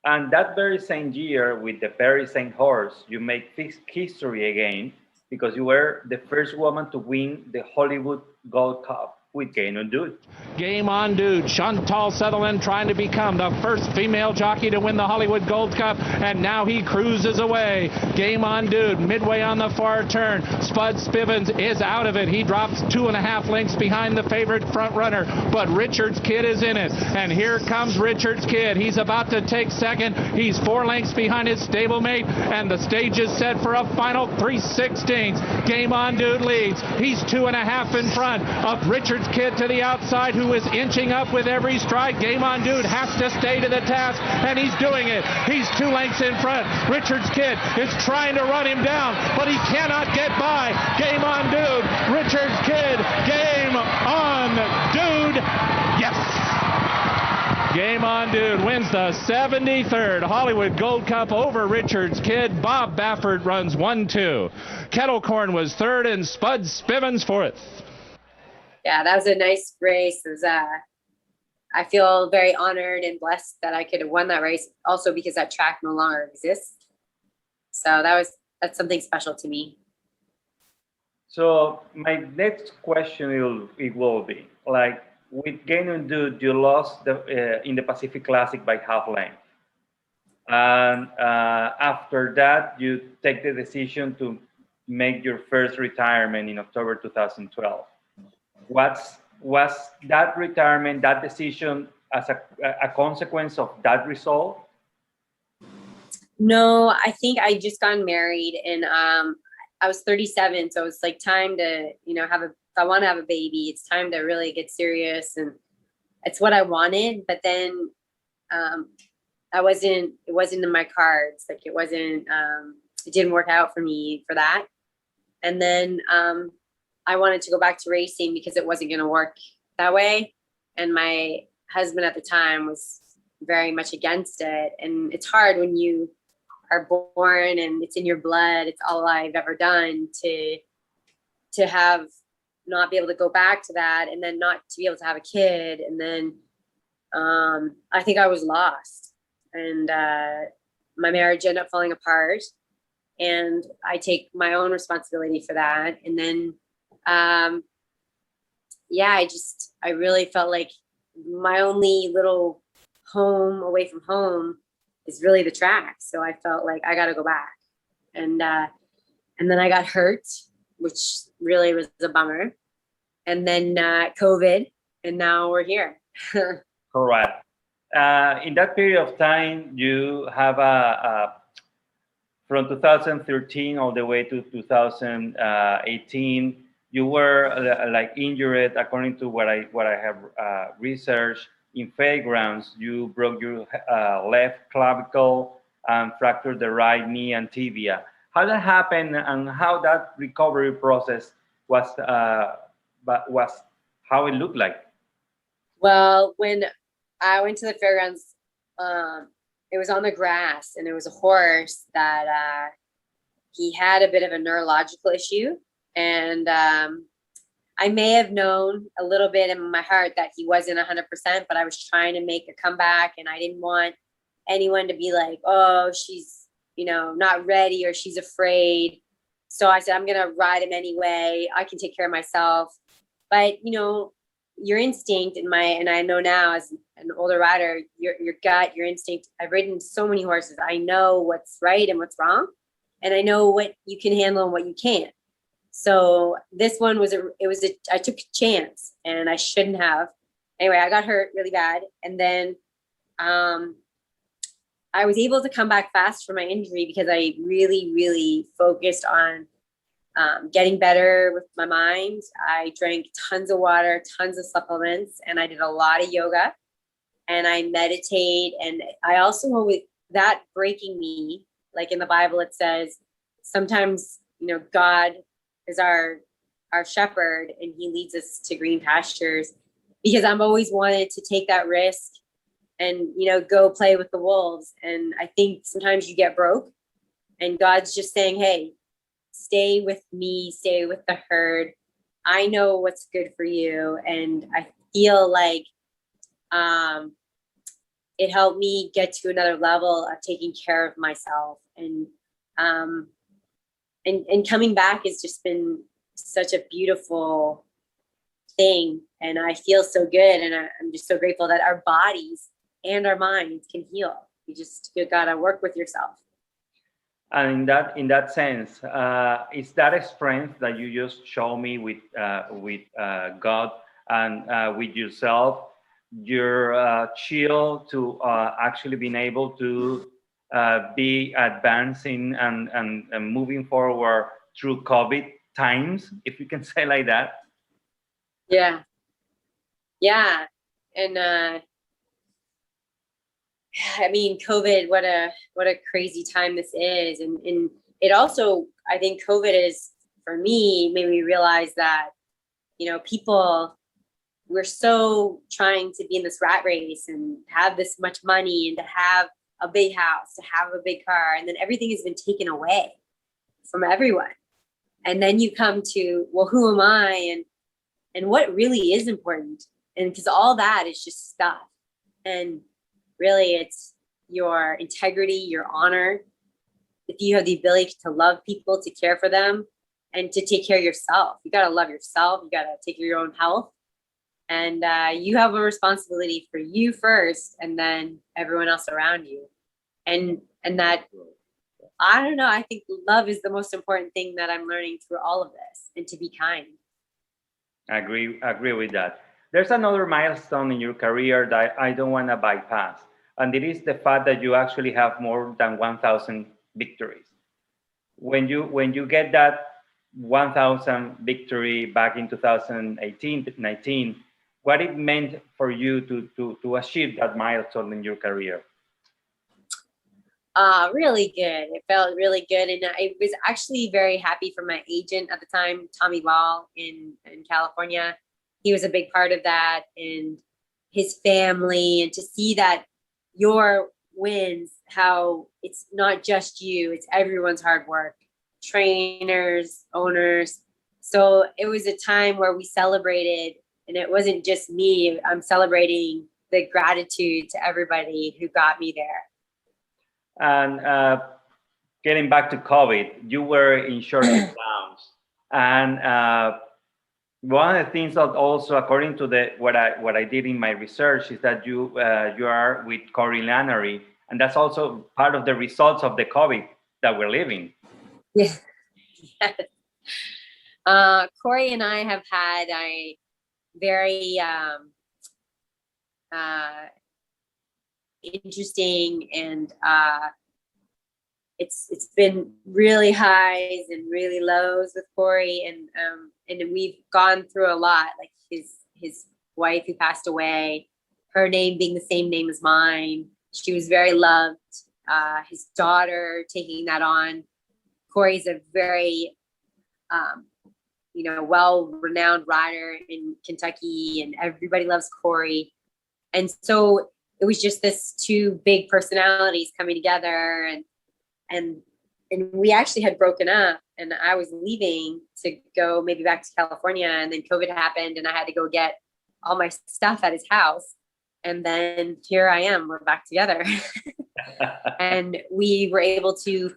And that very same year, with the very same horse, you make history again because you were the first woman to win the Hollywood Gold Cup with Game On Dude. Game On Dude. Chantal Sutherland trying to become the first female jockey to win the Hollywood Gold Cup, and now he cruises away. Game On Dude midway on the far turn. Spud Spivens is out of it. He drops 2.5 lengths behind the favorite front runner, but Richard's Kid is in it, and here comes Richard's Kid. He's about to take second. He's 4 lengths behind his stablemate, and the stage is set for a final 3/16. Game On Dude leads. He's 2.5 in front of Richard's Kid to the outside, who is inching up with every stride. Game On Dude has to stay to the task, and he's doing it. He's 2 lengths in front. Richard's Kid is trying to run him down, but he cannot get by. Game On Dude. Richard's Kid. Game On Dude. Yes! Game On Dude wins the 73rd Hollywood Gold Cup over Richard's Kid. Bob Baffert runs 1-2. Kettlecorn was 3rd and Spud Spivens 4th. Yeah, that was a nice race. It was, I feel very honored and blessed that I could have won that race, also because that track no longer exists. So that's something special to me. So my next question will be, like, with Game On Dude, you lost in the Pacific Classic by half length. And after that, you take the decision to make your first retirement in October 2012. Was that retirement, that decision, as a consequence of that result? No, I think I just got married, and I was 37, so it's like time to, if I want to have a baby, it's time to really get serious, and it's what I wanted. But then it wasn't in my cards. Like it didn't work out for me for that. And then I wanted to go back to racing because it wasn't going to work that way. And my husband at the time was very much against it. And it's hard when you are born and it's in your blood. It's all I've ever done to have not be able to go back to that, and then not to be able to have a kid. And then I think I was lost, and my marriage ended up falling apart, and I take my own responsibility for that. And then I really felt like my only little home away from home is really the track. So I felt like I got to go back. And then I got hurt, which really was a bummer. And then COVID, and now we're here. Correct. In that period of time, you have from 2013 all the way to 2018, you were like injured, according to what I have researched. In fairgrounds, you broke your left clavicle and fractured the right knee and tibia. How that happened, and how that recovery process was how it looked like? Well, when I went to the fairgrounds, it was on the grass, and it was a horse that he had a bit of a neurological issue. And I may have known a little bit in my heart that he wasn't 100%, but I was trying to make a comeback, and I didn't want anyone to be like, oh, she's, not ready, or she's afraid. So I said, I'm going to ride him anyway. I can take care of myself. But, your instinct and I know now as an older rider, your gut, your instinct, I've ridden so many horses. I know what's right and what's wrong. And I know what you can handle and what you can't. So this one I took a chance, and I shouldn't have. Anyway, I got hurt really bad. And then I was able to come back fast from my injury because I really, really focused on getting better with my mind. I drank tons of water, tons of supplements, and I did a lot of yoga, and I meditate. And I also, with that breaking me, like in the Bible, it says, sometimes, God is our shepherd and he leads us to green pastures, because I've always wanted to take that risk and, go play with the wolves. And I think sometimes you get broke and God's just saying, hey, stay with me, stay with the herd. I know what's good for you. And I feel like it helped me get to another level of taking care of myself. And coming back has just been such a beautiful thing. And I feel so good. And I'm just so grateful that our bodies and our minds can heal. You gotta work with yourself. And in that sense, is that a strength that you just show me with God and with yourself? You're chill to actually being able to be advancing and moving forward through COVID times, if you can say like that. Yeah. And I mean, COVID, what a crazy time this is. And it also, I think COVID is, for me, made me realize that, people, we're so trying to be in this rat race and have this much money and to have a big house, to have a big car, and then everything has been taken away from everyone. And then you come to, well, who am I? And what really is important? And because all that is just stuff. And really, it's your integrity, your honor. If you have the ability to love people, to care for them, and to take care of yourself, you got to love yourself. You got to take care of your own health. And you have a responsibility for you first, and then everyone else around you. And that, I don't know, I think love is the most important thing that I'm learning through all of this, and to be kind. I agree with that. There's another milestone in your career that I don't want to bypass, and it is the fact that you actually have more than 1,000 victories. When you get that 1,000 victory back in 2018-19, what it meant for you to achieve that milestone in your career? Really good. It felt really good. And I was actually very happy for my agent at the time, Tommy Wall in California. He was a big part of that, and his family, and to see that your wins, how it's not just you, it's everyone's hard work, trainers, owners. So it was a time where we celebrated, and it wasn't just me. I'm celebrating the gratitude to everybody who got me there. And getting back to COVID, you were in short lockdowns, and one of the things that also, according to what I did in my research, is that you are with Corey Lannery, and that's also part of the results of the COVID that we're living. Yeah. Yes. Corey and I have had a very interesting, and it's been really highs and really lows with Corey, and we've gone through a lot. Like his wife who passed away, her name being the same name as mine. She was very loved. His daughter taking that on. Corey's a very well-renowned rider in Kentucky, and everybody loves Corey. And so it was just this two big personalities coming together, and we actually had broken up, and I was leaving to go maybe back to California, and then COVID happened, and I had to go get all my stuff at his house. And then here I am, we're back together. And we were able to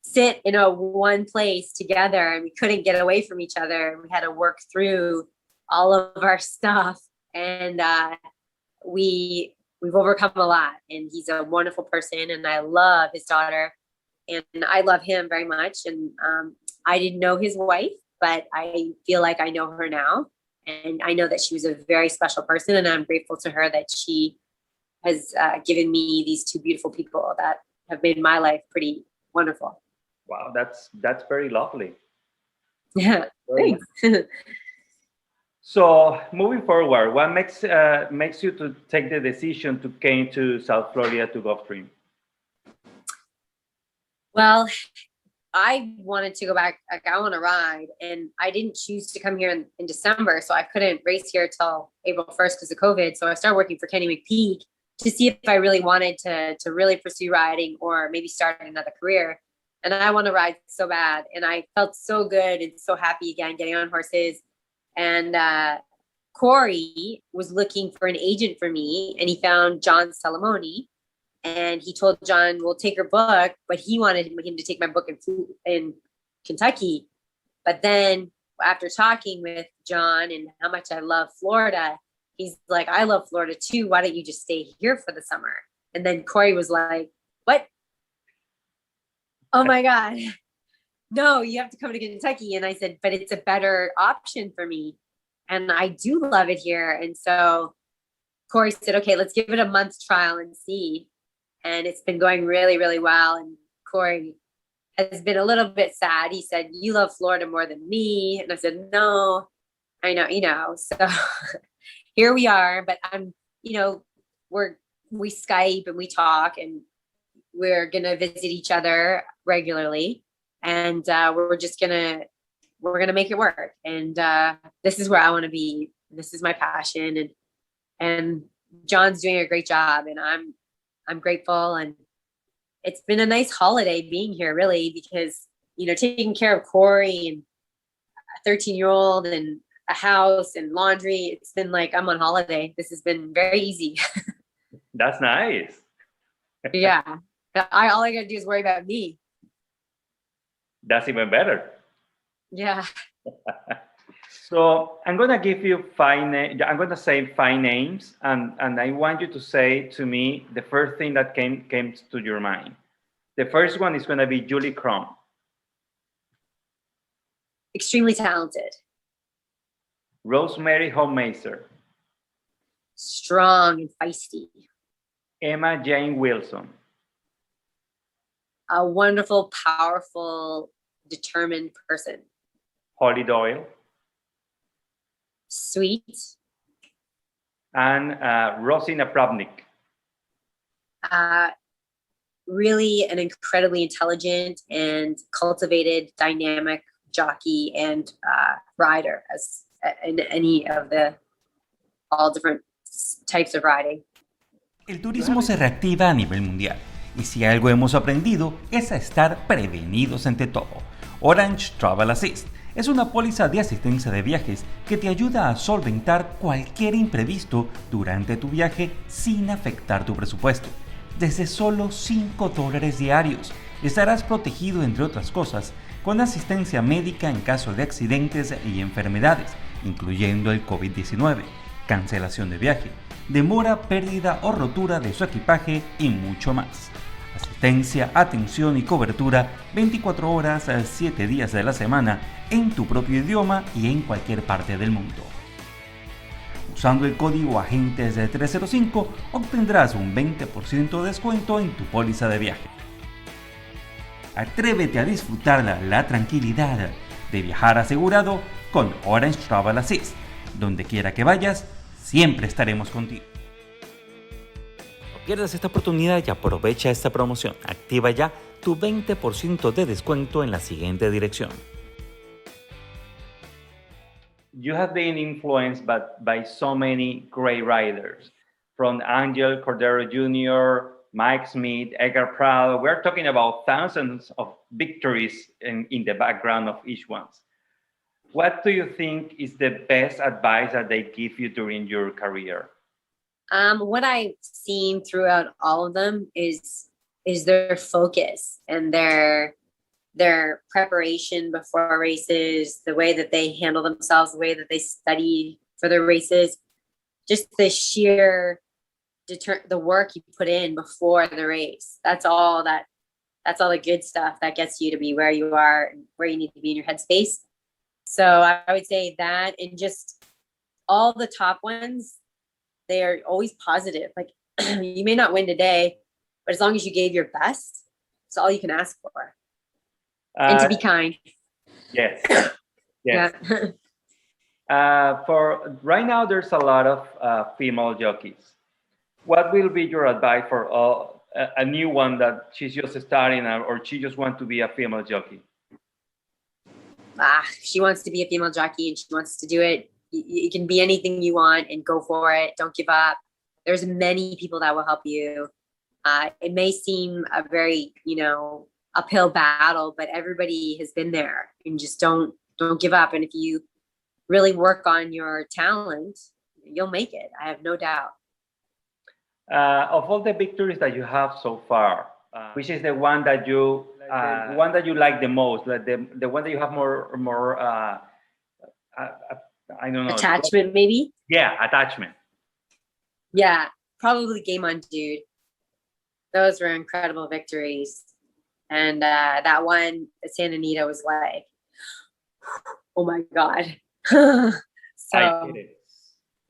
sit in one place together, and we couldn't get away from each other. We had to work through all of our stuff, and we've overcome a lot. And he's a wonderful person, and I love his daughter, and I love him very much. And I didn't know his wife, but I feel like I know her now, and I know that she was a very special person, and I'm grateful to her that she has given me these two beautiful people that have made my life pretty wonderful. Wow, that's very lovely. Yeah, Very thanks. So moving forward, what makes you to take the decision to came to South Florida to Gulfstream? Well, I wanted to go back. Like, I want to ride, and I didn't choose to come here in December, so I couldn't race here till April 1st because of COVID. So I started working for Kenny McPeak to see if I really wanted to really pursue riding or maybe start another career. And I want to ride so bad, and I felt so good and so happy again getting on horses. And Corey was looking for an agent for me, and he found John Salamoni. And he told John, we'll take your book, but he wanted him to take my book in Kentucky. But then after talking with John and how much I love Florida, he's like, I love Florida too. Why don't you just stay here for the summer? And then Corey was like, what? Oh my God. No, you have to come to Kentucky. And I said, but it's a better option for me. And I do love it here. And so Corey said, okay, let's give it a month's trial and see. And it's been going really, really well. And Corey has been a little bit sad. He said, you love Florida more than me. And I said, no, I know. So here we are, but we Skype and we talk, and we're going to visit each other regularly. And we're going to make it work. And this is where I want to be. This is my passion. And John's doing a great job, and I'm grateful. And it's been a nice holiday being here, really, because, taking care of Corey and a 13-year-old and a house and laundry, it's been like I'm on holiday. This has been very easy. That's nice. Yeah. All I got to do is worry about me. That's even better. Yeah. So I'm going to give you I'm going to say 5 names, and I want you to say to me the first thing that came to your mind. The first one is going to be Julie Crum. Extremely talented. Rosemary Homemaster. Strong and feisty. Emma Jane Wilson. A wonderful, powerful, determined person. Holly Doyle. Sweet. And Rosina Pravnik. Really an incredibly intelligent and cultivated, dynamic jockey and rider, as in any of all different types of riding. El turismo se reactiva a nivel mundial, y si algo hemos aprendido es a estar prevenidos ante todo. Orange Travel Assist es una póliza de asistencia de viajes que te ayuda a solventar cualquier imprevisto durante tu viaje sin afectar tu presupuesto. Desde solo $5 diarios estarás protegido, entre otras cosas, con asistencia médica en caso de accidentes y enfermedades, incluyendo el COVID-19, cancelación de viaje, demora, pérdida o rotura de su equipaje y mucho más. Asistencia, atención y cobertura 24 horas, 7 días de la semana en tu propio idioma y en cualquier parte del mundo. Usando el código AGENTES de 305 obtendrás un 20% de descuento en tu póliza de viaje. Atrévete a disfrutar la tranquilidad de viajar asegurado con Orange Travel Assist. Donde quiera que vayas, siempre estaremos contigo. No pierdas esta oportunidad y aprovecha esta promoción. Activa ya tu 20% de descuento en la siguiente dirección. You have been influenced by so many great riders, from Angel Cordero Jr., Mike Smith, Edgar Prado. We're talking about thousands of victories in the background of each one. What do you think is the best advice that they give you during your career? What I've seen throughout all of them is their focus and their preparation before races, the way that they handle themselves, the way that they study for their races, just the sheer the work you put in before the race. That's all the good stuff that gets you to be where you are and where you need to be in your headspace. So I would say that, and just all the top ones, they are always positive. Like you may not win today, but as long as you gave your best, it's all you can ask for. And to be kind. Yes. Yes. Yeah. For right now, there's a lot of female jockeys. What will be your advice for a new one that she's just starting or she just wants to be a female jockey? She wants to be a female jockey and she wants to do it. You can be anything you want and go for it. Don't give up. There's many people that will help you. It may seem a very, uphill battle, but everybody has been there, and just don't give up. And if you really work on your talent, you'll make it. I have no doubt. Of all the victories that you have so far, which is the one that you like the most, like the one that you have more I don't know, attachment, maybe? Yeah, attachment. Yeah, probably Game On Dude. Those were incredible victories. And that one at Santa Anita was like, oh my God. I did it.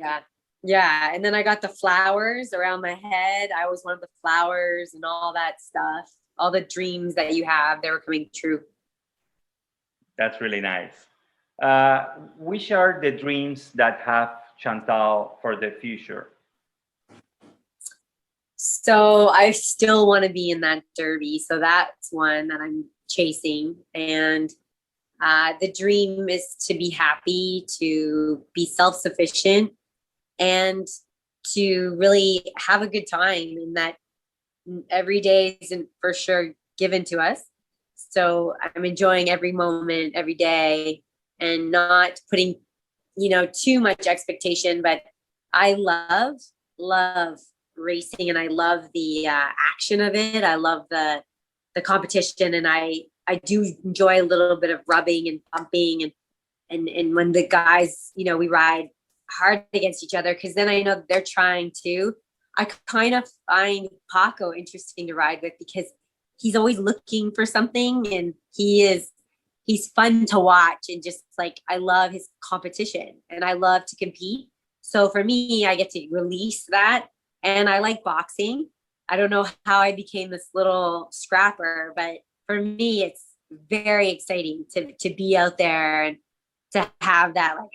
Yeah. Yeah. And then I got the flowers around my head. I was one of the flowers and all that stuff. All the dreams that you have, they were coming true. That's really nice. Which are the dreams that have Chantal for the future? So I still want to be in that derby. So that's one that I'm chasing. And the dream is to be happy, to be self-sufficient, and to really have a good time, in that every day isn't for sure given to us. So I'm enjoying every moment, every day, and not putting, too much expectation. But I love racing, and I love the action of it. I love the competition, and I do enjoy a little bit of rubbing and bumping, and when the guys, we ride hard against each other, because then I know they're trying to. I kind of find Paco interesting to ride with, because he's always looking for something, and he's fun to watch, and just like, I love his competition and I love to compete. So for me, I get to release that. And I like boxing. I don't know how I became this little scrapper, but for me, it's very exciting to be out there and to have that, like,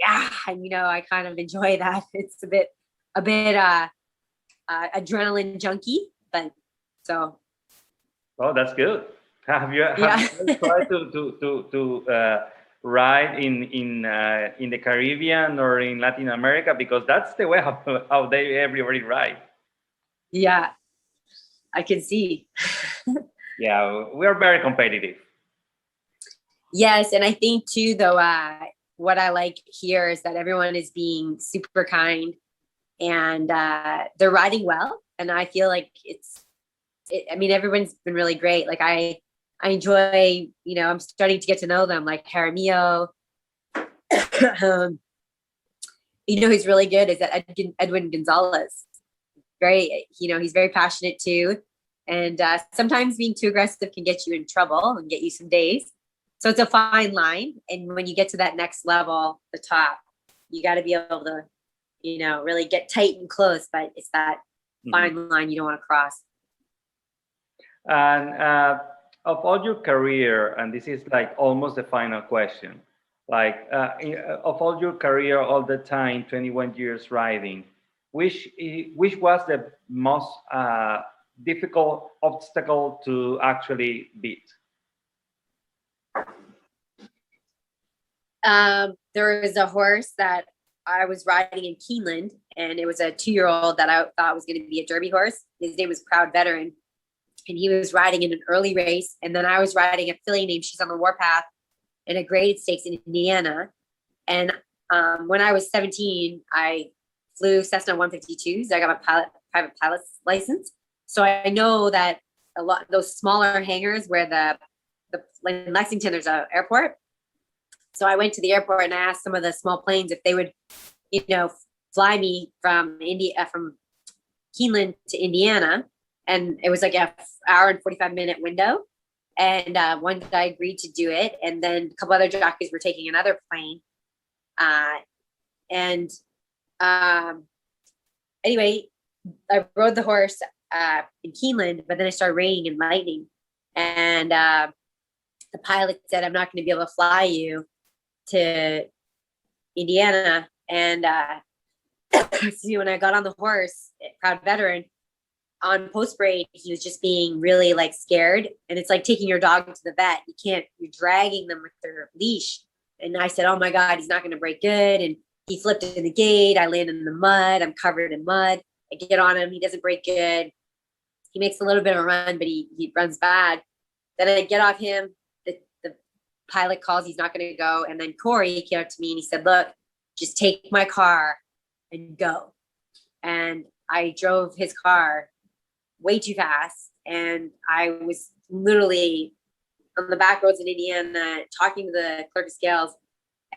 and I kind of enjoy that. It's a bit adrenaline junkie, but so. Oh, that's good. Have you tried to ride in the Caribbean or in Latin America? Because that's the way how everybody ride. Yeah, I can see. Yeah, we are very competitive. Yes, and I think too, though, what I like here is that everyone is being super kind, and they're riding well. And I feel like everyone's been really great. Like I enjoy, I'm starting to get to know them, like Jaramillo. Who's really good is that Edwin Gonzalez. He's very passionate too. And sometimes being too aggressive can get you in trouble and get you some days. So it's a fine line. And when you get to that next level, the top, you got to be able to, really get tight and close. But it's that fine line you don't want to cross. And of all your career, and this is like almost the final question, like of all your career, all the time, 21 years riding, which was the most difficult obstacle to actually beat? There was a horse that I was riding in Keeneland, and it was a 2-year-old that I thought was going to be a derby horse. His name was Proud Veteran, and he was riding in an early race. And then I was riding a filly named She's on the Warpath in a graded stakes in Indiana. And when I was 17, I flew Cessna 152s. I got my private pilot's license. So I know that a lot of those smaller hangars where in Lexington, there's an airport. So I went to the airport and I asked some of the small planes if they would, fly me from Keeneland to Indiana. And it was like an hour and 45-minute window. And one guy agreed to do it. And then a couple other jockeys were taking another plane. Anyway, I rode the horse in Keeneland, but then it started raining and lightning. And the pilot said, I'm not going to be able to fly you to Indiana. And when I got on the horse, proud veteran, on post braid, he was just being really like scared. And it's like taking your dog to the vet. You're dragging them with their leash. And I said, oh my God, he's not going to break good. And he flipped in the gate. I landed in the mud. I'm covered in mud. I get on him. He doesn't break good. He makes a little bit of a run, but he runs bad. Then I get off him. The pilot calls. He's not going to go. And then Corey came up to me and he said, look, just take my car and go. And I drove his car way too fast. And I was literally on the back roads in Indiana talking to the clerk of scales.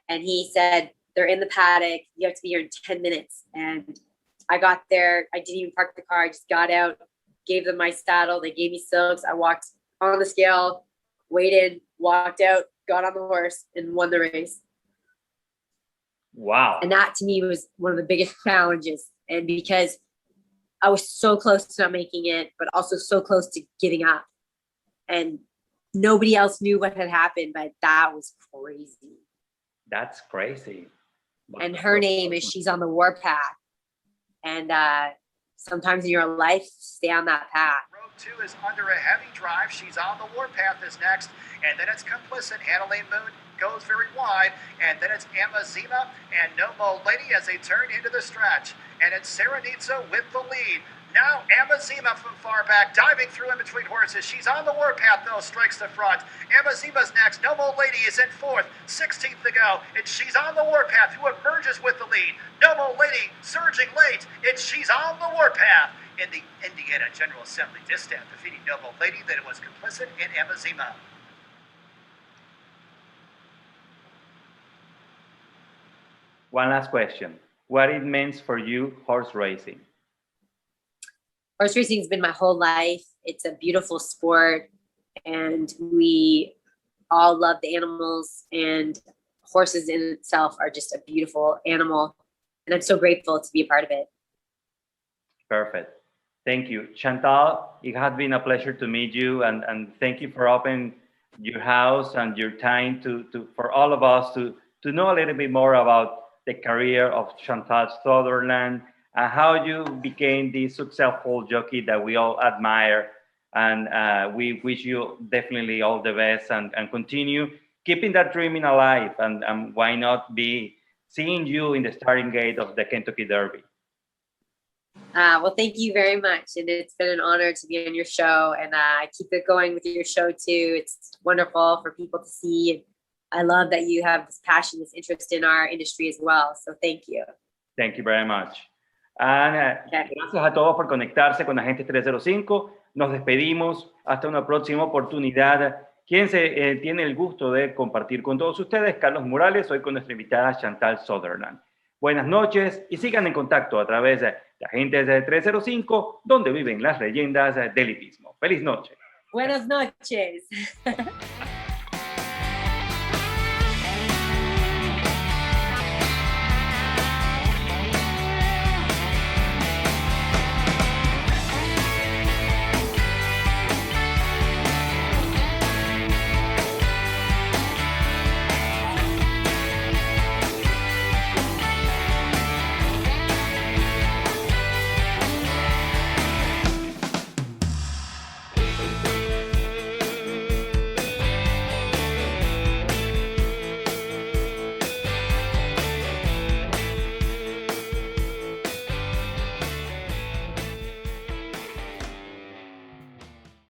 And he said, they're in the paddock. You have to be here in 10 minutes. And I got there. I didn't even park the car. I just got out, gave them my saddle. They gave me silks. I walked on the scale, waited, walked out, got on the horse, and won the race. Wow. And that to me was one of the biggest challenges. And because I was so close to not making it, but also so close to giving up. And nobody else knew what had happened, but that was crazy. That's crazy. And her name is She's on the Warpath. And sometimes in your life, stay on that path. Road 2 is under a heavy drive. She's on the Warpath is next. And then it's Complicit. Annalene Moon goes very wide. And then it's Amazima and No Mo Lady as they turn into the stretch. And it's Serenitza with the lead. Now Amazima from far back, diving through in between horses. She's on the Warpath, though, strikes the front. Amazima's next. No Mo Lady is in fourth. 16th to go. And She's on the Warpath, who emerges with the lead. No Mo Lady surging late. And She's on the Warpath in the Indiana General Assembly distaff, defeating No Mo Lady. Then it was Complicit in Amazima. One last question. What it means for you, horse racing? Horse racing has been my whole life. It's a beautiful sport, and we all love the animals, and horses in itself are just a beautiful animal. And I'm so grateful to be a part of it. Perfect. Thank you. Chantal, it has been a pleasure to meet you, and thank you for opening your house and your time for all of us to know a little bit more about the career of Chantal Sutherland and how you became the successful jockey that we all admire. And we wish you definitely all the best and continue keeping that dreaming alive. And why not be seeing you in the starting gate of the Kentucky Derby? Well, thank you very much. And it's been an honor to be on your show. And keep it going with your show, too. It's wonderful for people to see. I love that you have this passion, this interest in our industry as well. So thank you. Thank you very much. And gracias a todos por conectarse con Agente 305. Nos despedimos hasta una próxima oportunidad. Quien tiene el gusto de compartir con todos ustedes, Carlos Morales, hoy con nuestra invitada Chantal Sutherland. Buenas noches y sigan en contacto a través de Agentes 305, donde viven las leyendas del hipismo. Feliz noche. Buenas noches.